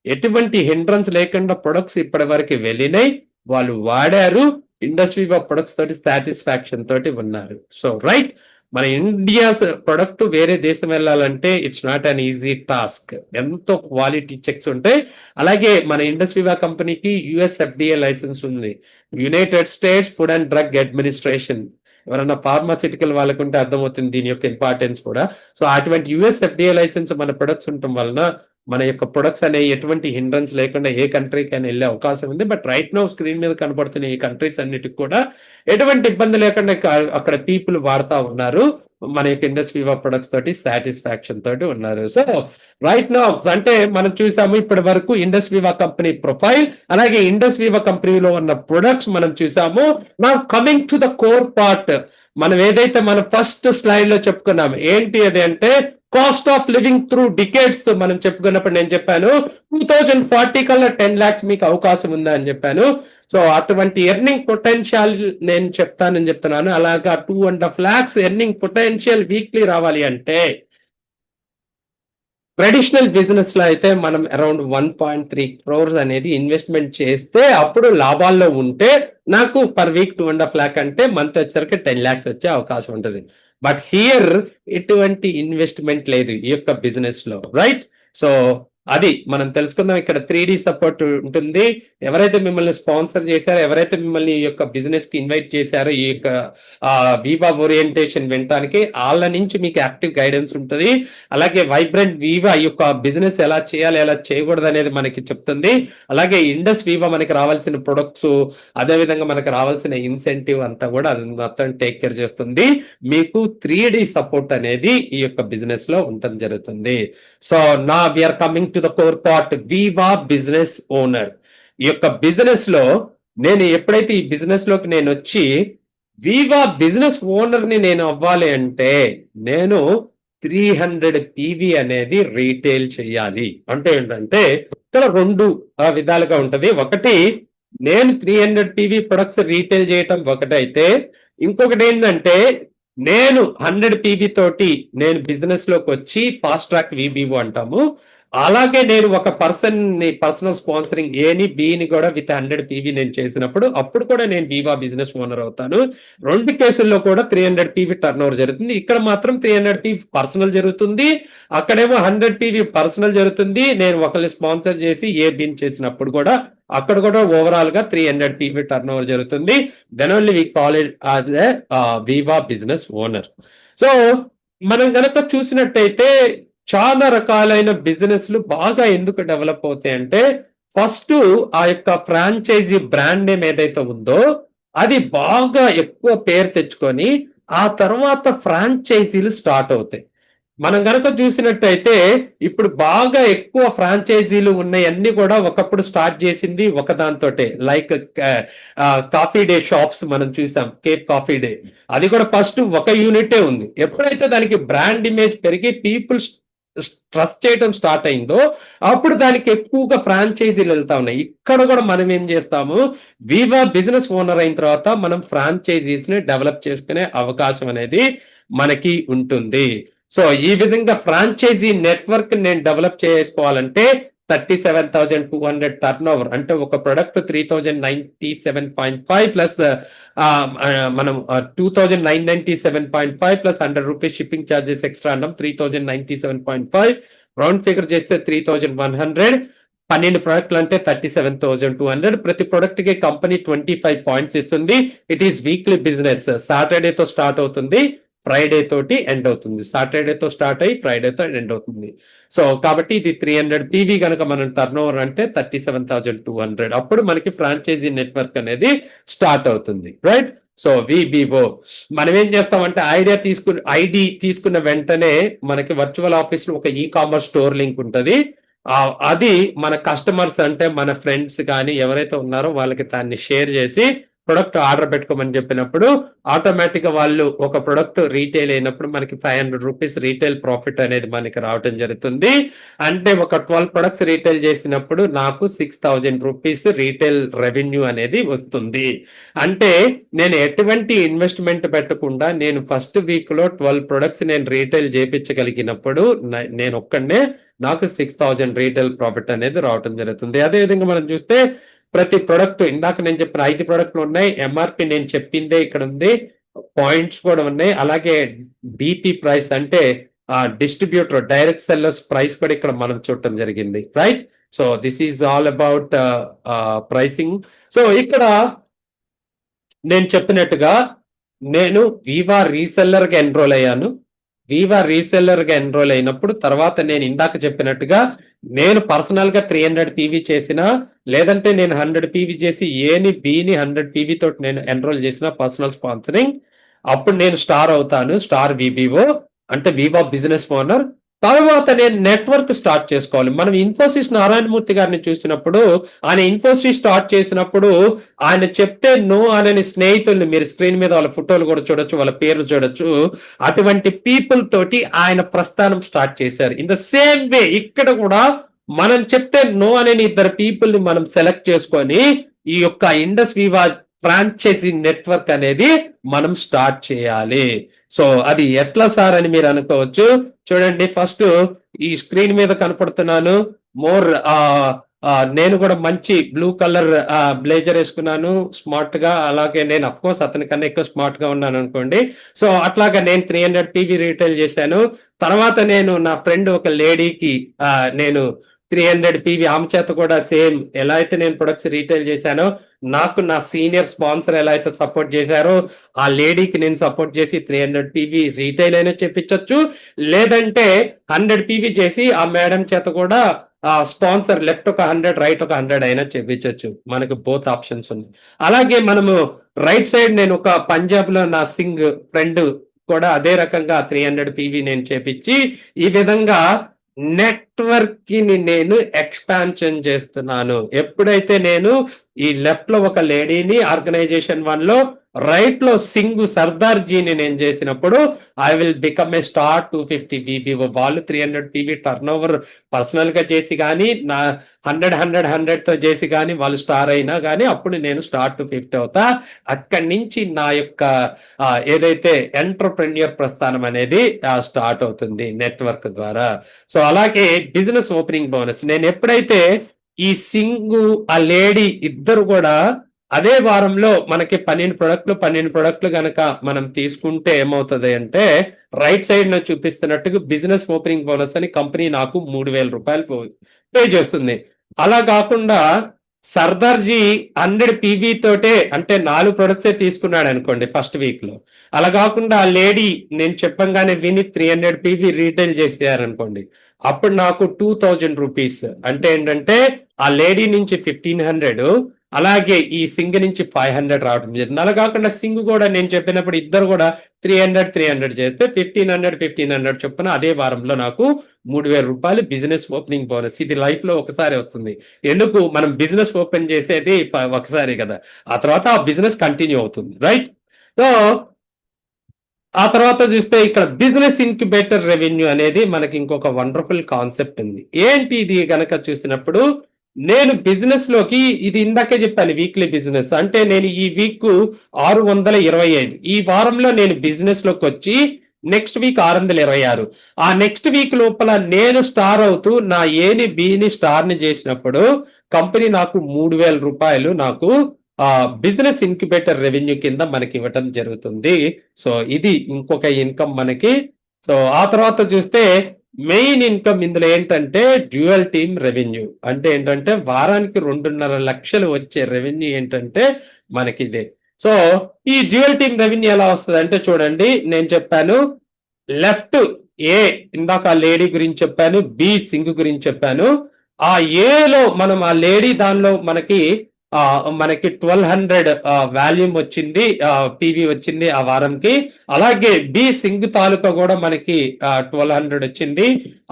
ఎటువంటి హిండ్రన్స్ లేకుండా ప్రొడక్ట్స్ ఇప్పటి వరకు వెళ్ళినాయి, వాళ్ళు వాడారు, ఇండస్ట్రీ ప్రొడక్ట్స్ తోటి సాటిస్ఫాక్షన్ తోటి ఉన్నారు. సో రైట్, మన ఇండియా ప్రొడక్ట్ వేరే దేశం వెళ్ళాలంటే it's not an easy task. ఎంతో క్వాలిటీ చెక్స్ ఉంటాయి. అలాగే మన ఇండస్ట్రీవా కంపెనీకి యుఎస్ ఎఫ్డిఏ లైసెన్స్ ఉంది, United states food and drug administration. ఎవరన్నా ఫార్మాసిటికల్ వాళ్ళకుంటే అర్థమవుతుంది దీని యొక్క ఇంపార్టెన్స్ కూడా. సో అటువంటి యుఎస్ ఎఫ్డిఏ లైసెన్స్ మన ప్రొడక్ట్స్ ఉండటం వలన మన యొక్క ప్రొడక్ట్స్ అనేవి ఎటువంటి హిండ్రన్స్ లేకుండా ఏ కంట్రీకి అయినా వెళ్ళే అవకాశం ఉంది. బట్ రైట్ నౌ స్క్రీన్ మీద కనపడుతున్న ఈ కంట్రీస్ అన్నిటికి కూడా ఎటువంటి ఇబ్బంది లేకుండా అక్కడ పీపుల్ వాడుతూ ఉన్నారు, మన యొక్క ఇండస్ట్రీవా ప్రొడక్ట్స్ తోటి సాటిస్ఫాక్షన్ తోటి ఉన్నారు. సో రైట్ నౌ అంటే మనం చూసాము ఇప్పటి వరకు ఇండస్ట్రీవా కంపెనీ ప్రొఫైల్, అలాగే ఇండస్ట్రీవా కంపెనీలో ఉన్న ప్రొడక్ట్స్ మనం చూసాము. నా coming to the core part, మనం ఏదైతే మన ఫస్ట్ స్లైడ్ లో చెప్పుకున్నాము ఏంటి అది అంటే cost of living through decades. మనం చెప్పుకున్నప్పుడు నేను చెప్పాను 2040 కల్లా 10 lakhs మీకు అవకాశం ఉందా అని చెప్పాను. సో అటువంటి ఎర్నింగ్ పొటెన్షియల్ నేను చెప్తున్నాను. అలాగా 2.5 lakhs ఎర్నింగ్ పొటెన్షియల్ వీక్లీ రావాలి అంటే ట్రెడిషనల్ బిజినెస్ లో అయితే మనం అరౌండ్ 1.3 crores అనేది ఇన్వెస్ట్మెంట్ చేస్తే అప్పుడు లాభాల్లో ఉంటే నాకు పర్ వీక్ 2.5 lakh అంటే మంత్ వచ్చేసరికి 10 lakhs వచ్చే అవకాశం ఉంటుంది. బట్ హియర్ ఎటువంటి ఇన్వెస్ట్మెంట్ లేదు ఈ యొక్క బిజినెస్ లో, రైట్? సో అది మనం తెలుసుకుందాం. ఇక్కడ 3D సపోర్ట్ ఉంటుంది. ఎవరైతే మిమ్మల్ని స్పాన్సర్ చేశారో, ఎవరైతే మిమ్మల్ని ఈ యొక్క బిజినెస్ కి ఇన్వైట్ చేశారో ఈ యొక్క వీవా ఓరియంటేషన్ వినటానికి, వాళ్ళ నుంచి మీకు యాక్టివ్ గైడెన్స్ ఉంటుంది. అలాగే వైబ్రెంట్ వీవా ఈ యొక్క బిజినెస్ ఎలా చేయాలి ఎలా చేయకూడదు అనేది మనకి చెప్తుంది. అలాగే ఇండస్ వీవా మనకి రావాల్సిన ప్రొడక్ట్స్, అదే విధంగా మనకి రావాల్సిన ఇన్సెంటివ్ అంతా కూడా మొత్తం టేక్ కేర్ చేస్తుంది. మీకు 3D సపోర్ట్ అనేది ఈ యొక్క బిజినెస్ లో ఉండటం జరుగుతుంది. సో నా we're coming to the core part, Viva business owner. ఈ యొక్క బిజినెస్ లో నేను ఎప్పుడైతే ఈ బిజినెస్ లోకి నేను వచ్చి వీవా బిజినెస్ ఓనర్ ని నేను అవ్వాలి అంటే నేను 300 PV అనేది రీటైల్ చేయాలి. అంటే ఏంటంటే ఇక్కడ 2 విధాలుగా ఉంటది. ఒకటి, నేను 300 PV ప్రొడక్ట్స్ రీటైల్ చేయటం ఒకటైతే, ఇంకొకటి ఏంటంటే నేను 100 PV తోటి నేను బిజినెస్ లోకి వచ్చి ఫాస్ట్ ట్రాక్ VBO అంటాము. అలాగే నేను ఒక పర్సనల్ స్పాన్సరింగ్ ఏని బిని కూడా విత్ 100 PV నేను చేసినప్పుడు అప్పుడు కూడా నేను వీవా బిజినెస్ ఓనర్ అవుతాను. 2 కేసుల్లో కూడా 300 PV టర్న్ ఓవర్ జరుగుతుంది. ఇక్కడ మాత్రం 300 PV పర్సనల్ జరుగుతుంది, అక్కడేమో 100 PV పర్సనల్ జరుగుతుంది. నేను ఒకరిని స్పాన్సర్ చేసి ఏ బిన్ చేసినప్పుడు కూడా అక్కడ కూడా ఓవరాల్ గా 300 PV టర్న్ ఓవర్ జరుగుతుంది. Then only we call it as a Viva business owner. So మనం గనక చూసినట్టయితే చాలా రకాలైన బిజినెస్లు బాగా ఎందుకు డెవలప్ అవుతాయి అంటే, ఫస్ట్ ఆ యొక్క ఫ్రాంచైజీ బ్రాండ్ నేమ్ ఏదైతే ఉందో అది బాగా ఎక్కువ పేరు తెచ్చుకొని ఆ తర్వాత ఫ్రాంచైజీలు స్టార్ట్ అవుతాయి. మనం గనక చూసినట్టయితే ఇప్పుడు బాగా ఎక్కువ ఫ్రాంచైజీలు ఉన్నాయన్నీ కూడా ఒకప్పుడు స్టార్ట్ చేసింది ఒక దాంతోటే. లైక్ కాఫీ డే షాప్స్ మనం చూసాం, కేప్ కాఫీ డే, అది కూడా ఫస్ట్ ఒక యూనిటే ఉంది. ఎప్పుడైతే దానికి బ్రాండ్ ఇమేజ్ పెరిగి పీపుల్ ట్రస్ట్ చేయడం స్టార్ట్ అయిందో అప్పుడు దానికి ఎక్కువగా ఫ్రాంచైజీలు వెళ్తా ఉన్నాయి. ఇక్కడ కూడా మనం ఏం చేస్తాము, వీవా బిజినెస్ ఓనర్ అయిన తర్వాత మనం ఫ్రాంచైజీస్ ని డెవలప్ చేసుకునే అవకాశం అనేది మనకి ఉంటుంది. సో ఈ విధంగా ఫ్రాంచైజీ నెట్వర్క్ నేను డెవలప్ చేసుకోవాలంటే 37,200 టర్న్ ఓవర్ అంటే ఒక ప్రొడక్ట్ 3,097.5 ప్లస్ మనం 2,997.5 plus 100 rupees shipping charges extra అన్నాం. 3,097.5 రౌండ్ ఫిగర్ చేస్తే 3,100. 12 ప్రొడక్ట్లు అంటే 37,200. ప్రతి ప్రొడక్ట్ కి కంపెనీ 25 పాయింట్స్ ఇస్తుంది. It is weekly business. సాటర్డేతో స్టార్ట్ అవుతుంది, ఫ్రైడే తోటి ఎండ్ అవుతుంది. సాటర్డేతో స్టార్ట్ అయ్యి ఫ్రైడేతో ఎండ్ అవుతుంది. సో కాబట్టి ఇది 300 PV కనుక మనం టర్న్ ఓవర్ అంటే 37,200. అప్పుడు మనకి ఫ్రాంచైజీ నెట్వర్క్ అనేది స్టార్ట్ అవుతుంది, రైట్? సో VBO మనం ఏం చేస్తామంటే ఐడి తీసుకున్న వెంటనే మనకి వర్చువల్ ఆఫీస్ లో ఒక కామర్స్ స్టోర్ లింక్ ఉంటుంది. అది మన కస్టమర్స్ అంటే మన ఫ్రెండ్స్ కానీ ఎవరైతే ఉన్నారో వాళ్ళకి దాన్ని షేర్ చేసి ప్రొడక్ట్ ఆర్డర్ పెట్టుకోమని చెప్పినప్పుడు ఆటోమేటిక్ గా వాళ్ళు ఒక ప్రొడక్ట్ రీటైల్ అయినప్పుడు మనకి 500 రూపీస్ రీటైల్ ప్రాఫిట్ అనేది మనకి రావటం జరుగుతుంది. అంటే ఒక 12 ప్రొడక్ట్స్ రీటైల్ చేసినప్పుడు నాకు 6000 రూపీస్ రీటైల్ రెవెన్యూ అనేది వస్తుంది. అంటే నేను ఎటువంటి ఇన్వెస్ట్మెంట్ పెట్టకుండా నేను ఫస్ట్ వీక్ లో 12 ప్రొడక్ట్స్ నేను రీటైల్ చేయించగలిగినప్పుడు నేను ఒక్కడే నాకు 6000 రీటైల్ ప్రాఫిట్ అనేది రావటం జరుగుతుంది. అదే విధంగా మనం చూస్తే ప్రతి ప్రొడక్ట్ ఇందాక నేను చెప్పిన 5 ప్రొడక్ట్లు ఉన్నాయి. ఎంఆర్పి నేను చెప్పిందే ఇక్కడ ఉంది, పాయింట్స్ కూడా ఉన్నాయి. అలాగే డిపి ప్రైస్ అంటే డిస్ట్రిబ్యూటర్ డైరెక్ట్ సెల్లర్స్ ప్రైస్ కూడా ఇక్కడ మనం చూడటం జరిగింది, right? So this is all about pricing. So ఇక్కడ నేను చెప్పినట్టుగా నేను వివా రీసెల్లర్ గా ఎన్రోల్ అయ్యాను. వివా రీసెల్లర్ గా ఎన్రోల్ అయినప్పుడు తర్వాత నేను ఇందాక చెప్పినట్టుగా నేను పర్సనల్ గా 300 పీవీ చేసినా, లేదంటే నేను 100 పీవీ చేసి ఏని బిని 100 పీవీ తోటి నేను ఎన్రోల్ చేసిన పర్సనల్ స్పాన్సరింగ్, అప్పుడు నేను స్టార్ అవుతాను, స్టార్ విబిఓ అంటే వివా బిజినెస్ ఓనర్. తర్వాత నేను నెట్వర్క్ స్టార్ట్ చేసుకోవాలి. మనం ఇన్ఫోసిస్ నారాయణమూర్తి గారిని చూసినప్పుడు ఆయన ఇన్ఫోసిస్ స్టార్ట్ చేసినప్పుడు ఆయన చెప్తే నో అనే స్నేహితుల్ని మీరు స్క్రీన్ మీద వాళ్ళ ఫోటోలు కూడా చూడొచ్చు, వాళ్ళ పేర్లు చూడొచ్చు. అటువంటి పీపుల్ తోటి ఆయన ప్రస్థానం స్టార్ట్ చేశారు. ఇన్ ద సేమ్ వే ఇక్కడ కూడా మనం చెప్తే నో అనే ఇద్దరు పీపుల్ ని మనం సెలెక్ట్ చేసుకొని ఈ యొక్క ఇండస్ వివా ఫ్రాంచైజీ నెట్వర్క్ అనేది మనం స్టార్ట్ చేయాలి. సో అది ఎట్లా సార్ అని మీరు అనుకోవచ్చు. చూడండి, ఫస్ట్ ఈ స్క్రీన్ మీద కనపడుతున్నాను. మోర్ నేను కూడా మంచి బ్లూ కలర్ బ్లేజర్ వేసుకున్నాను స్మార్ట్ గా. అలాగే నేను అఫ్ కోర్స్ అతని కన్నా ఎక్కువ స్మార్ట్ గా ఉన్నాను అనుకోండి. సో అట్లాగా నేను 300 పీవీ రీటైల్ చేశాను. తర్వాత నేను నా ఫ్రెండ్ ఒక లేడీకి నేను 300 పీవీ ఆమె చేత కూడా సేమ్ ఎలా అయితే నేను ప్రొడక్ట్స్ రీటైల్ చేశానో నాకు నా సీనియర్ స్పాన్సర్ ఎలా అయితే సపోర్ట్ చేశారో ఆ లేడీకి నేను సపోర్ట్ చేసి 300 పీవీ రీటైల్ అయినా చెప్పించవచ్చు, లేదంటే 100 పీవీ చేసి ఆ మేడం చేత కూడా స్పాన్సర్ లెఫ్ట్ ఒక 100 రైట్ ఒక 100 అయినా చెప్పించవచ్చు. మనకు బోత్ ఆప్షన్స్ ఉన్నాయి. అలాగే మనము రైట్ సైడ్ నేను ఒక పంజాబ్ లో నా సింగ్ ఫ్రెండ్ కూడా అదే రకంగా 300 పీవీ నేను చేపించి ఈ విధంగా నెట్వర్క్ ని నేను ఎక్స్పాన్షన్ చేస్తున్నాను. ఎప్పుడైతే నేను ఈ లెఫ్ట్ లో ఒక లేడీని ఆర్గనైజేషన్ 1 లో, రైట్ లో సింగ్ సర్దార్ జీని నేను చేసినప్పుడు I will become a star 250 బీబీఓ. వాళ్ళు 300 పీవీ టర్న్ ఓవర్ పర్సనల్ గా చేసి కానీ నా 100 తో చేసి కానీ వాళ్ళు స్టార్ అయినా కానీ అప్పుడు నేను స్టార్ 250 అవుతా. అక్కడి నుంచి నా యొక్క ఏదైతే ఎంటర్‌ప్రెన్యూర్ ప్రస్థానం అనేది స్టార్ట్ అవుతుంది నెట్వర్క్ ద్వారా. సో అలాగే బిజినెస్ ఓపెనింగ్ బోనస్ నేను ఎప్పుడైతే ఈ సింగ్ ఆ లేడీ ఇద్దరు కూడా అదే వారంలో మనకి 12 ప్రొడక్ట్లు కనుక మనం తీసుకుంటే ఏమవుతుంది అంటే రైట్ సైడ్ లో చూపిస్తున్నట్టుగా బిజినెస్ ఓపెనింగ్ బోనస్ అని కంపెనీ నాకు 3000 రూపాయలు పే చేస్తుంది. అలా కాకుండా సర్దార్జీ 100 పీవీ తోటే అంటే 4 ప్రొడక్ట్సే తీసుకున్నాడు అనుకోండి ఫస్ట్ వీక్ లో. అలా కాకుండా ఆ లేడీ నేను చెప్పంగానే విని 300 పీవీ రీటైల్ చేసేయారనుకోండి, అప్పుడు నాకు 2000 రూపీస్ అంటే ఏంటంటే ఆ లేడీ నుంచి 1500, అలాగే ఈ సింగ్ నుంచి 500 రావడం జరిగింది. అలా కాకుండా సింగ్ కూడా నేను చెప్పినప్పుడు ఇద్దరు కూడా 300 చేస్తే 1500 చొప్పున అదే వారంలో నాకు 3000 రూపాయలు బిజినెస్ ఓపెనింగ్ బోనస్. ఇది లైఫ్ లో ఒకసారి వస్తుంది. ఎందుకు మనం బిజినెస్ ఓపెన్ చేసేది ఒకసారి కదా, ఆ తర్వాత ఆ బిజినెస్ కంటిన్యూ అవుతుంది, రైట్? సో ఆ తర్వాత చూస్తే ఇక్కడ బిజినెస్ ఇంక్యుబేటర్ రెవెన్యూ అనేది మనకి ఇంకొక వండర్ఫుల్ కాన్సెప్ట్ ఉంది. ఏంటి ఇది కనుక చూసినప్పుడు నేను బిజినెస్ లోకి ఇది ఇందాకే చెప్పాను వీక్లీ బిజినెస్ అంటే నేను ఈ వీక్ 625, ఈ వారంలో నేను బిజినెస్ లోకి వచ్చి నెక్స్ట్ వీక్ 626. ఆ నెక్స్ట్ వీక్ లోపల నేను స్టార్ అవుతూ నా ఏని బిని స్టార్ ని చేసినప్పుడు కంపెనీ నాకు 3000 రూపాయలు నాకు బిజినెస్ ఇంక్యుబేటర్ రెవెన్యూ కింద మనకి ఇవ్వటం జరుగుతుంది. సో ఇది ఇంకొక ఇన్కమ్ మనకి. సో ఆ తర్వాత చూస్తే మెయిన్ ఇన్కమ్ ఇందులో ఏంటంటే డ్యూయల్ టీమ్ రెవెన్యూ అంటే ఏంటంటే వారానికి 2.5 లక్షలు వచ్చే రెవెన్యూ ఏంటంటే మనకి ఇదే. సో ఈ డ్యూయల్ టీమ్ రెవెన్యూ ఎలా వస్తుంది అంటే చూడండి, నేను చెప్పాను లెఫ్ట్ ఏ ఇందాక ఆ లేడీ గురించి చెప్పాను, బి సింగ్ గురించి చెప్పాను. ఆ ఏలో మనం ఆ లేడీ దానిలో మనకి 1200 వాల్యూమ్ వచ్చింది, పీవీ వచ్చింది ఆ వారంకి. అలాగే బి సింగ్ తాలూకా కూడా మనకి 1200 వచ్చింది.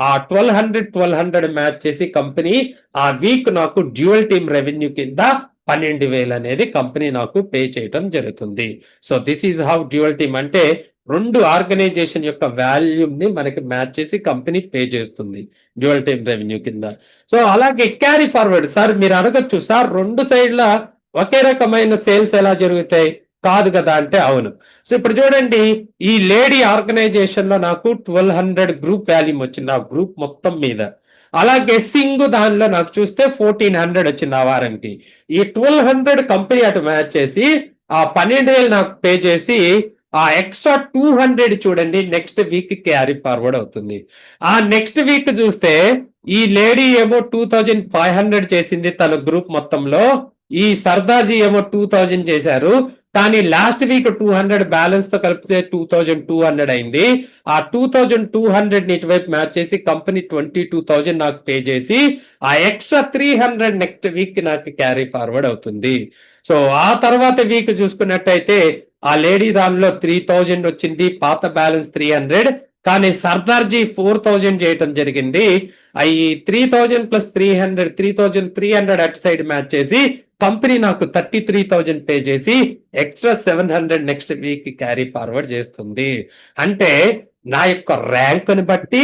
ఆ 1200 మ్యాచ్ చేసి కంపెనీ ఆ వీక్ నాకు డ్యూయల్ టీమ్ రెవెన్యూ కింద 12,000 అనేది కంపెనీ నాకు పే చేయటం జరుగుతుంది. So this is how dual team అంటే 2 ఆర్గనైజేషన్ యొక్క వాల్యూమ్‌ని మనకి మ్యాచ్ చేసి కంపెనీ పే చేస్తుంది. డ్యూయల్ టీమ్ రెవెన్యూ కింద. సో అలాగే క్యారీ ఫార్వర్డ్ సార్ మీరు అడగొచ్చు సార్ 2 సైడ్‌ల ఒకే రకమైన సేల్స్ ఎలా జరుగుతాయి? కాదు కదా! అంటే అవును. సో ఇప్పుడు చూడండి ఈ లేడీ ఆర్గనైజేషన్‌లో నాకు 1200 గ్రూప్ వాల్యూమ్ వచ్చింది. ఆ గ్రూప్ మొత్తం మీద. అలాగే సింగ్ దానిలో నాకు చూస్తే 1400 వచ్చింది ఆ వారానికి. ఈ 1200 కంపెనీ అటు మ్యాచ్ చేసి ఆ 12,000 నాకు పే చేసి ఆ ఎక్స్ట్రా 200 చూడండి నెక్స్ట్ వీక్ క్యారీ ఫార్వర్డ్ అవుతుంది. ఆ నెక్స్ట్ వీక్ చూస్తే ఈ లేడీ ఏమో 2500 చేసింది తన గ్రూప్ మొత్తంలో. ఈ సర్దార్జీ ఏమో 2000 చేశారు. కానీ లాస్ట్ వీక్ 200 బ్యాలెన్స్ తో కలిపితే 2200 అయింది. ఆ 2200 ని ఇటువైపు మ్యాచ్ చేసి కంపెనీ 22,000 నాకు పే చేసి ఆ ఎక్స్ట్రా 300 నెక్స్ట్ వీక్ నాకు క్యారీ ఫార్వర్డ్ అవుతుంది. సో ఆ తర్వాత వీక్ చూసుకున్నట్టయితే ఆ లేడీ దానిలో 3000 వచ్చింది, పాత బ్యాలెన్స్ 300. కానీ సర్దార్జీ 4000 చేయటం జరిగింది. ఈ 3000 ప్లస్ 300 3300 అటు సైడ్ మ్యాచ్ చేసి కంపెనీ నాకు 33,000 పే చేసి extra 700 next week carry forward చేస్తుంది. అంటే నా యొక్క ర్యాంక్ని బట్టి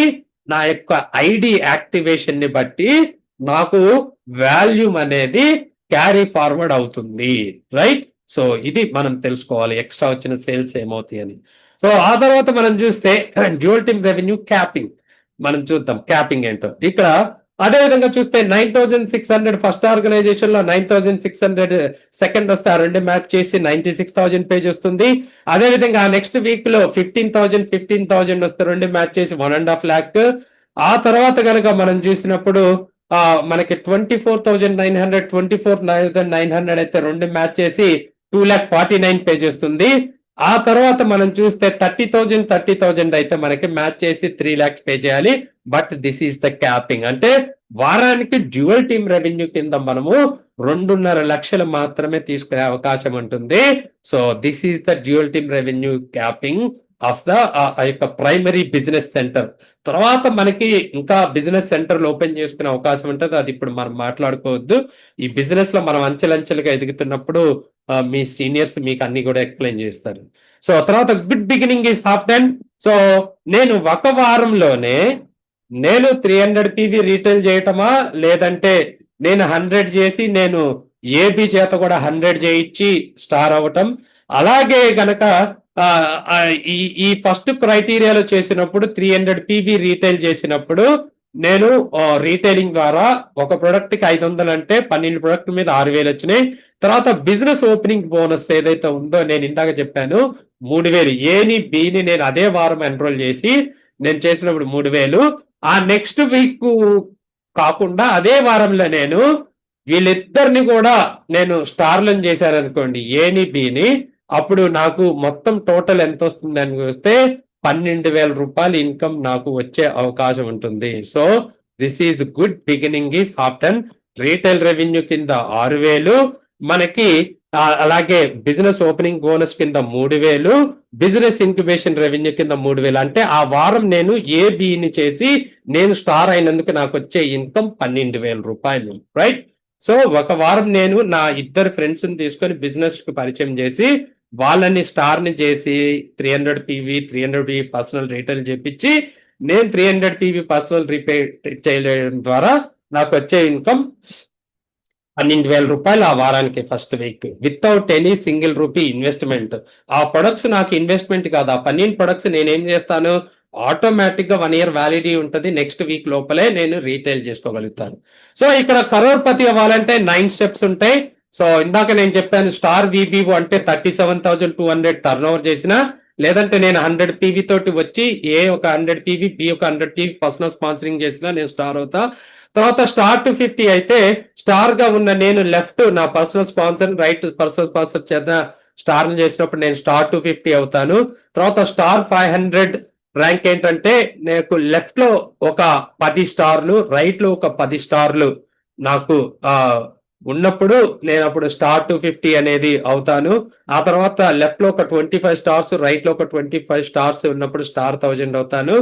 నా యొక్క ఐడి యాక్టివేషన్ ని బట్టి నాకు వాల్యూమ్ అనేది క్యారీ ఫార్వర్డ్ అవుతుంది. రైట్? సో ఇది మనం తెలుసుకోవాలి ఎక్స్ట్రా వచ్చిన సేల్స్ ఏమవుతాయి అని. సో ఆ తర్వాత మనం చూస్తే డ్యూయల్ టీమ్ రెవెన్యూ క్యాపింగ్ మనం చూద్దాం క్యాపింగ్ ఏంటో. ఇక్కడ అదే విధంగా చూస్తే 9,600 ఫస్ట్ ఆర్గనైజేషన్ లో 9,600 సెకండ్ వస్తే ఆ రెండు మ్యాచ్ చేసి 96,000 పేజ్ వస్తుంది. అదే విధంగా నెక్స్ట్ వీక్ లో 15,000 వస్తే రెండు మ్యాచ్ చేసి 1.5 lakh. ఆ తర్వాత కనుక మనం చూసినప్పుడు మనకి 24,900 అయితే రెండు మ్యాచ్ చేసి 2,49,000 పే చేస్తుంది. ఆ తర్వాత మనం చూస్తే 30,000 అయితే మనకి మ్యాచ్ చేసి 3 lakhs పే చేయాలి. But this is the capping అంటే వారానికి డ్యూయల్ టీమ్ రెవెన్యూ కింద మనము 2.5 లక్షలు మాత్రమే తీసుకునే అవకాశం ఉంటుంది. So this is the dual team revenue capping of the యొక్క ప్రైమరీ బిజినెస్ సెంటర్. తర్వాత మనకి ఇంకా బిజినెస్ సెంటర్లు ఓపెన్ చేసుకునే అవకాశం ఉంటుంది. అది ఇప్పుడు మనం మాట్లాడుకోవద్దు. ఈ బిజినెస్ లో మనం అంచెలంచెలుగా ఎదుగుతున్నప్పుడు మీ సీనియర్స్ మీకు అన్ని కూడా ఎక్స్ప్లెయిన్ చేస్తారు. సో తర్వాత good beginning is half done. So నేను ఒక వారంలోనే నేను 300 పీవీ రీటైల్ చేయటమా లేదంటే నేను 100 చేసి నేను ఏబి చేత కూడా 100 చేయించి స్టార్ అవ్వటం. అలాగే గనక ఈ ఫస్ట్ క్రైటీరియాలో చేసినప్పుడు 300 పీవీ రీటైల్ చేసినప్పుడు నేను రీటైలింగ్ ద్వారా ఒక ప్రొడక్ట్ కి 500 అంటే 12 ప్రొడక్ట్ మీద 6,000 వచ్చినాయి. తర్వాత బిజినెస్ ఓపెనింగ్ బోనస్ ఏదైతే ఉందో నేను ఇందాక చెప్పాను 3,000 ఏని బిని నేను అదే వారం ఎన్రోల్ చేసి నేను చేసినప్పుడు 3,000. ఆ నెక్స్ట్ వీక్ కాకుండా అదే వారంలో నేను వీళ్ళిద్దరిని కూడా నేను స్టార్లను చేశాను అనుకోండి ఏని బిని, అప్పుడు నాకు మొత్తం టోటల్ ఎంత వస్తుంది అని చూస్తే 12,000 రూపాయలు ఇన్కమ్ నాకు వచ్చే అవకాశం ఉంటుంది. So this is good beginning is half done. Retail revenue కింద 6,000 మనకి, అలాగే బిజినెస్ ఓపెనింగ్ బోనస్ కింద 3,000, బిజినెస్ ఇంక్యుబేషన్ రెవెన్యూ కింద 3,000. అంటే ఆ వారం నేను ఏబిని చేసి నేను స్టార్ అయినందుకు నాకు వచ్చే ఇన్కమ్ 12,000 రూపాయలు. రైట్? సో ఒక వారం నేను నా ఇద్దరు ఫ్రెండ్స్ ని తీసుకొని బిజినెస్ కు పరిచయం చేసి వాళ్ళని స్టార్ ని చేసి 300 పీవీ 300 పీవీ పర్సనల్ రీటైల్ చేపించి నేను 300 పీవీ పర్సనల్ రీపేర్ చేయడం ద్వారా నాకు వచ్చే ఇన్కమ్ 12,000 రూపాయలు ఆ వారానికి first week without any single rupee investment. ఆ ప్రొడక్ట్స్ నాకు ఇన్వెస్ట్మెంట్ కాదు. ఆ 12 ప్రొడక్ట్స్ నేనేం చేస్తాను ఆటోమేటిక్ గా 1 year వ్యాలిడిటీ ఉంటుంది. నెక్స్ట్ వీక్ లోపలే నేను రీటైల్ చేసుకోగలుగుతాను. సో ఇక్కడ కరోర్పతి అవ్వాలంటే 9 స్టెప్స్ ఉంటాయి. సో ఇందాక నేను చెప్పాను స్టార్ విబిఓ అంటే 37,200 టర్న్ ఓవర్ చేసిన, లేదంటే నేను 100 పీవీ తోటి వచ్చి ఏ ఒక 100 పీవీ బి ఒక 100 పీవీ పర్సనల్ స్పాన్సరింగ్ చేసినా నేను స్టార్ అవుతా. తర్వాత స్టార్ 250 అయితే స్టార్ గా ఉన్న నేను లెఫ్ట్ నా personal sponsor, right personal sponsor చేత స్టార్ చేసినప్పుడు నేను స్టార్ 250 అవుతాను. తర్వాత స్టార్ 500 ర్యాంక్ ఏంటంటే నాకు లెఫ్ట్ లో ఒక 10 స్టార్లు, రైట్ లో ఒక 10 స్టార్లు నాకు ఉన్నప్పుడు నేను అప్పుడు స్టార్ 250 అనేది అవుతాను. ఆ తర్వాత లెఫ్ట్ లో ఒక 25 స్టార్స్, రైట్ లో ఒక 25 స్టార్స్ ఉన్నప్పుడు స్టార్ 1000 అవుతాను.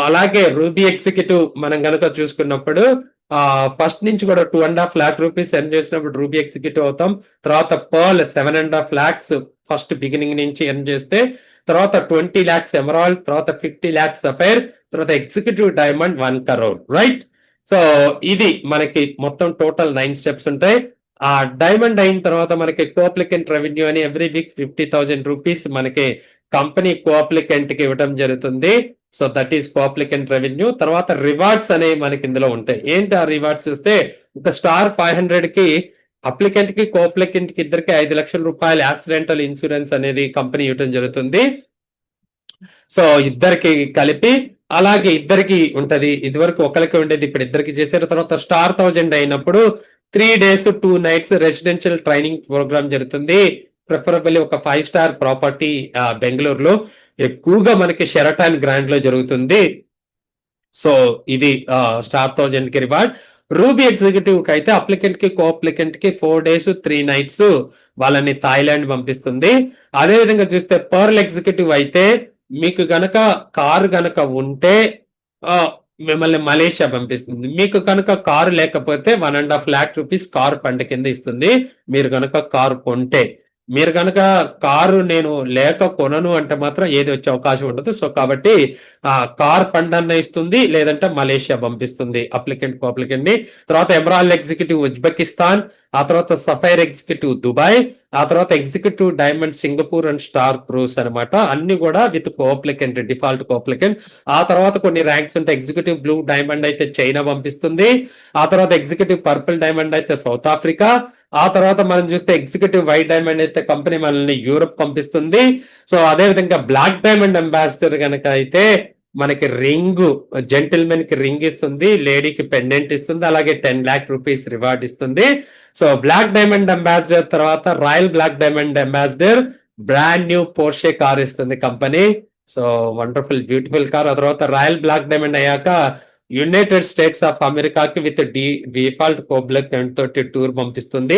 అలాగే రూబీ ఎగ్జిక్యూటివ్ మనం కనుక చూసుకున్నప్పుడు ఫస్ట్ నుంచి కూడా 2.5 lakh రూపీస్ ఎర్న్ చేసినప్పుడు రూబీ ఎగ్జిక్యూటివ్ అవుతాం. తర్వాత పర్ల్ 7.5 lakhs ఫస్ట్ బిగినింగ్ నుంచి ఎర్న్ చేస్తే, తర్వాత 20 lakhs ఎమరాల్డ్, తర్వాత 50 lakhs సఫైర్, తర్వాత executive diamond 1 crore, right? So ఇది మనకి మొత్తం టోటల్ 9 స్టెప్స్ ఉంటాయి. ఆ డైమండ్ అయిన తర్వాత మనకి కోఅప్లికెంట్ రెవెన్యూ అని ఎవ్రీ వీక్ 50,000 రూపీస్ మనకి కంపెనీ కోఅప్లికెంట్ కి ఇవ్వడం జరుగుతుంది. So that is co-applicant revenue. తర్వాత రివార్డ్స్ అనేవి మనకి ఇందులో ఉంటాయి. ఏంటి ఆ రివార్డ్స్ చూస్తే, ఒక స్టార్ 500 కి అప్లికెంట్ కి కోఅప్లికెంట్ కి ఇద్దరికి 5 లక్షల రూపాయలు యాక్సిడెంటల్ ఇన్సూరెన్స్ అనేది కంపెనీ ఇవ్వడం జరుగుతుంది. సో ఇద్దరికి కలిపి, అలాగే ఇద్దరికి ఉంటది. ఇదివరకు ఒకరికి ఉండేది, ఇప్పుడు ఇద్దరికి చేశారు. తర్వాత స్టార్ 1000 అయినప్పుడు 3 days 2 nights residential training program జరుగుతుంది. ప్రిఫరబుల్లీ ఒక 5 star ప్రాపర్టీ బెంగళూరులో, ఎక్కువగా మనకి షెరటాన్ గ్రాండ్ లో జరుగుతుంది. సో ఇది స్టార్ 1000 కి రివార్డ్. రూబీ ఎగ్జిక్యూటివ్ కి అయితే అప్లికెంట్ కి కోఅప్లికెంట్ కి 4 days 3 nights వాళ్ళని థాయిలాండ్ పంపిస్తుంది. అదే విధంగా చూస్తే పర్ల్ ఎగ్జిక్యూటివ్ అయితే మీకు గనక కారు గనక ఉంటే మిమ్మల్ని మలేషియా పంపిస్తుంది. మీకు కనుక కారు లేకపోతే 1.5 lakh రూపీస్ కార్ ఫండ్ కింద ఇస్తుంది. మీరు కనుక కారు కొంటే, మీరు కనుక కారు నేను లేక కొనను అంటే మాత్రం ఏది వచ్చే అవకాశం ఉండదు. సో కాబట్టి కార్ ఫండ్ అన్న ఇస్తుంది, లేదంటే మలేషియా పంపిస్తుంది అప్లికెంట్ కోఅప్లికెంట్ ని. తర్వాత ఎమరాల్డ్ ఎగ్జిక్యూటివ్ ఉజ్బెకిస్తాన్, ఆ తర్వాత సఫైర్ ఎగ్జిక్యూటివ్ దుబాయ్, ఆ తర్వాత executive diamond Singapore and star cruise అనమాట. అన్ని కూడా విత్ కోఅప్లికెంట్, డిఫాల్ట్ కోఅప్లికెంట్. ఆ తర్వాత కొన్ని ర్యాంక్స్ ఉంటాయి. ఎగ్జిక్యూటివ్ బ్లూ డైమండ్ అయితే చైనా పంపిస్తుంది. ఆ తర్వాత ఎగ్జిక్యూటివ్ పర్పుల్ డైమండ్ అయితే సౌత్ ఆఫ్రికా. ఆ తర్వాత మనం చూస్తే ఎగ్జిక్యూటివ్ వైట్ డైమండ్ అయితే కంపెనీ మనల్ని యూరప్ పంపిస్తుంది. సో అదే విధంగా బ్లాక్ డైమండ్ అంబాసిడర్ కనుక అయితే మనకి రింగ్, జెంటిల్మెన్ కి రింగ్ ఇస్తుంది, లేడీకి పెండెంట్ ఇస్తుంది, అలాగే 10 lakh రూపీస్ రివార్డ్ ఇస్తుంది. సో బ్లాక్ డైమండ్ అంబాసిడర్ తర్వాత royal black diamond ambassador brand new Porsche car ఇస్తుంది company. So wonderful beautiful car. ఆ తర్వాత రాయల్ బ్లాక్ డైమండ్ అయ్యాక యునైటెడ్ స్టేట్స్ ఆఫ్ అమెరికాకి విత్ డిఫాల్ట్ కోఅప్లికెంట్ తోటి టూర్ పంపిస్తుంది.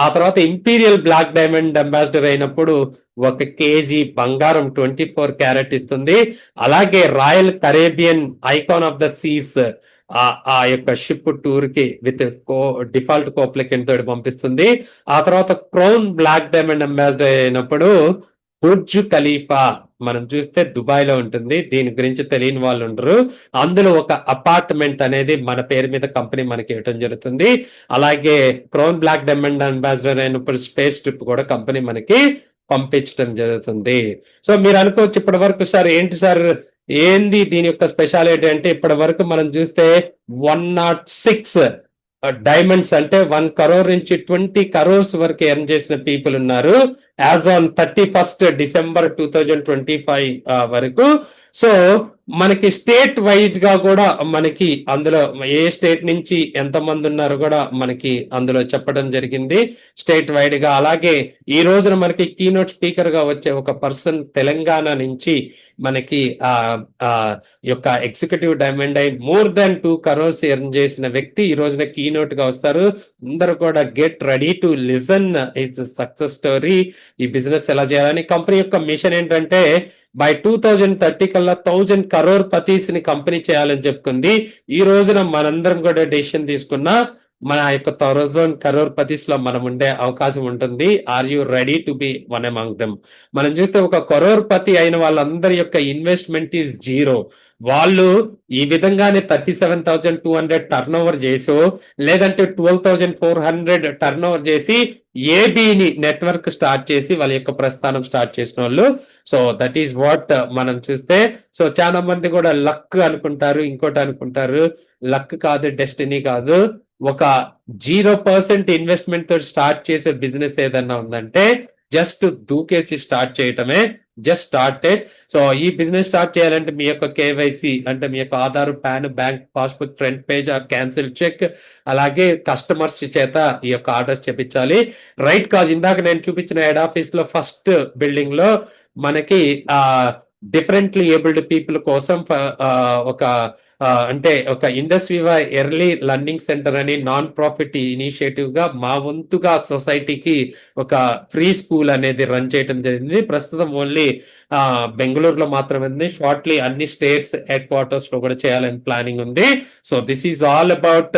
ఆ తర్వాత ఇంపీరియల్ బ్లాక్ డైమండ్ అంబాసిడర్ అయినప్పుడు 1 kg బంగారం 24 క్యారెట్ ఇస్తుంది. అలాగే royal Caribbean icon of the Cs ఆ యొక్క షిప్ టూర్ కి విత్ డిఫాల్ట్ కోఅప్లికెంట్ తోటి పంపిస్తుంది. ఆ తర్వాత క్రౌన్ బ్లాక్ డైమండ్ అంబాసిడర్ అయినప్పుడు బుర్జ్ ఖలీఫా మనం చూస్తే దుబాయ్ లో ఉంటుంది. దీని గురించి తెలియని వాళ్ళు ఉండరు. అందులో ఒక అపార్ట్మెంట్ అనేది మన పేరు మీద కంపెనీ మనకి ఇవ్వడం జరుగుతుంది. అలాగే క్రౌన్ బ్లాక్ డైమండ్ అంబాసిడర్ అయినప్పుడు స్పేస్ ట్రిప్ కూడా కంపెనీ మనకి పంపించడం జరుగుతుంది. సో మీరు అనుకోవచ్చు ఇప్పటి వరకు సార్ ఏంటి సార్ ఏంది దీని యొక్క స్పెషాలిటీ అంటే, ఇప్పటి వరకు మనం చూస్తే 106 డైమండ్స్ అంటే 1 crore నుంచి 20 crores వరకు ఎర్న్ చేసిన పీపుల్ ఉన్నారు యాజ్ ఆన్ 31st December 2025 వరకు. సో మనకి స్టేట్ వైజ్ గా కూడా మనకి అందులో ఏ స్టేట్ నుంచి ఎంత మంది ఉన్నారో కూడా మనకి అందులో చెప్పడం జరిగింది స్టేట్ వైడ్ గా. అలాగే ఈ రోజున మనకి కీనోట్ స్పీకర్ గా వచ్చే ఒక పర్సన్ తెలంగాణ నుంచి మనకి యొక్క ఎగ్జిక్యూటివ్ డైమండ్ అయి మోర్ దాన్ 2 crores ఎర్న్ చేసిన వ్యక్తి ఈ రోజున కీనోట్ గా వస్తారు. అందరూ కూడా get ready to listen his success story. ఈ బిజినెస్ ఎలా చేయాలని కంపెనీ యొక్క మిషన్ ఏంటంటే బై 2030 కల్లా 1000 crore పతీస్ ని కంపెనీ చేయాలని చెప్పుకుంది. ఈ రోజున మనందరం కూడా డెసిషన్ తీసుకున్నా మన యొక్క 1000 crore పతీస్ లో మనం ఉండే అవకాశం ఉంటుంది. Are you ready to be one among them? మనం చూస్తే 1 crore పతి అయిన వాళ్ళందరి యొక్క ఇన్వెస్ట్మెంట్ ఈజ్ జీరో. వాళ్ళు ఈ విధంగానే 37,200 టర్న్ ఓవర్ చేసో, లేదంటే 12,400 టర్న్ ఓవర్ చేసి ఏబిని నెట్వర్క్ స్టార్ట్ చేసి వాళ్ళ యొక్క ప్రస్థానం స్టార్ట్ చేసిన వాళ్ళు. సో దట్ ఈస్ వాట్ మనం చూస్తే. సో చాలా మంది కూడా లక్ అనుకుంటారు, ఇంకోటి అనుకుంటారు. లక్ కాదు, డెస్టినీ కాదు. ఒక 0% ఇన్వెస్ట్మెంట్ తో స్టార్ట్ చేసే బిజినెస్ ఏదన్నా ఉందంటే జస్ట్ దూకేసి స్టార్ట్ చేయటమే. Just started. సో ఈ బిజినెస్ స్టార్ట్ చేయాలంటే మీ యొక్క కేవైసీ అంటే మీ యొక్క Aadhaar, pan, bank passbook, front page or cancel cheque, అలాగే కస్టమర్స్ చేత ఈ యొక్క ఆర్డర్స్ చేపించాలి. రైట్ కాజ్ ఇందాక నేను చూపించిన హెడ్ ఆఫీస్ లో ఫస్ట్ బిల్డింగ్ లో మనకి డిఫరెంట్లీ ఏబుల్డ్ పీపుల్ కోసం ఒక అంటే ఒక ఇండస్ట్రీవా ఎర్లీ లర్నింగ్ సెంటర్ అని నాన్ ప్రాఫిట్ ఇనిషియేటివ్ గా మా వంతుగా సొసైటీకి ఒక ఫ్రీ స్కూల్ అనేది రన్ చేయడం జరిగింది. ప్రస్తుతం ఓన్లీ బెంగళూరులో మాత్రమే ఉంది. షార్ట్లీ అన్ని స్టేట్స్ హెడ్ క్వార్టర్స్ లో కూడా చేయాలని ప్లానింగ్ ఉంది. So this is all about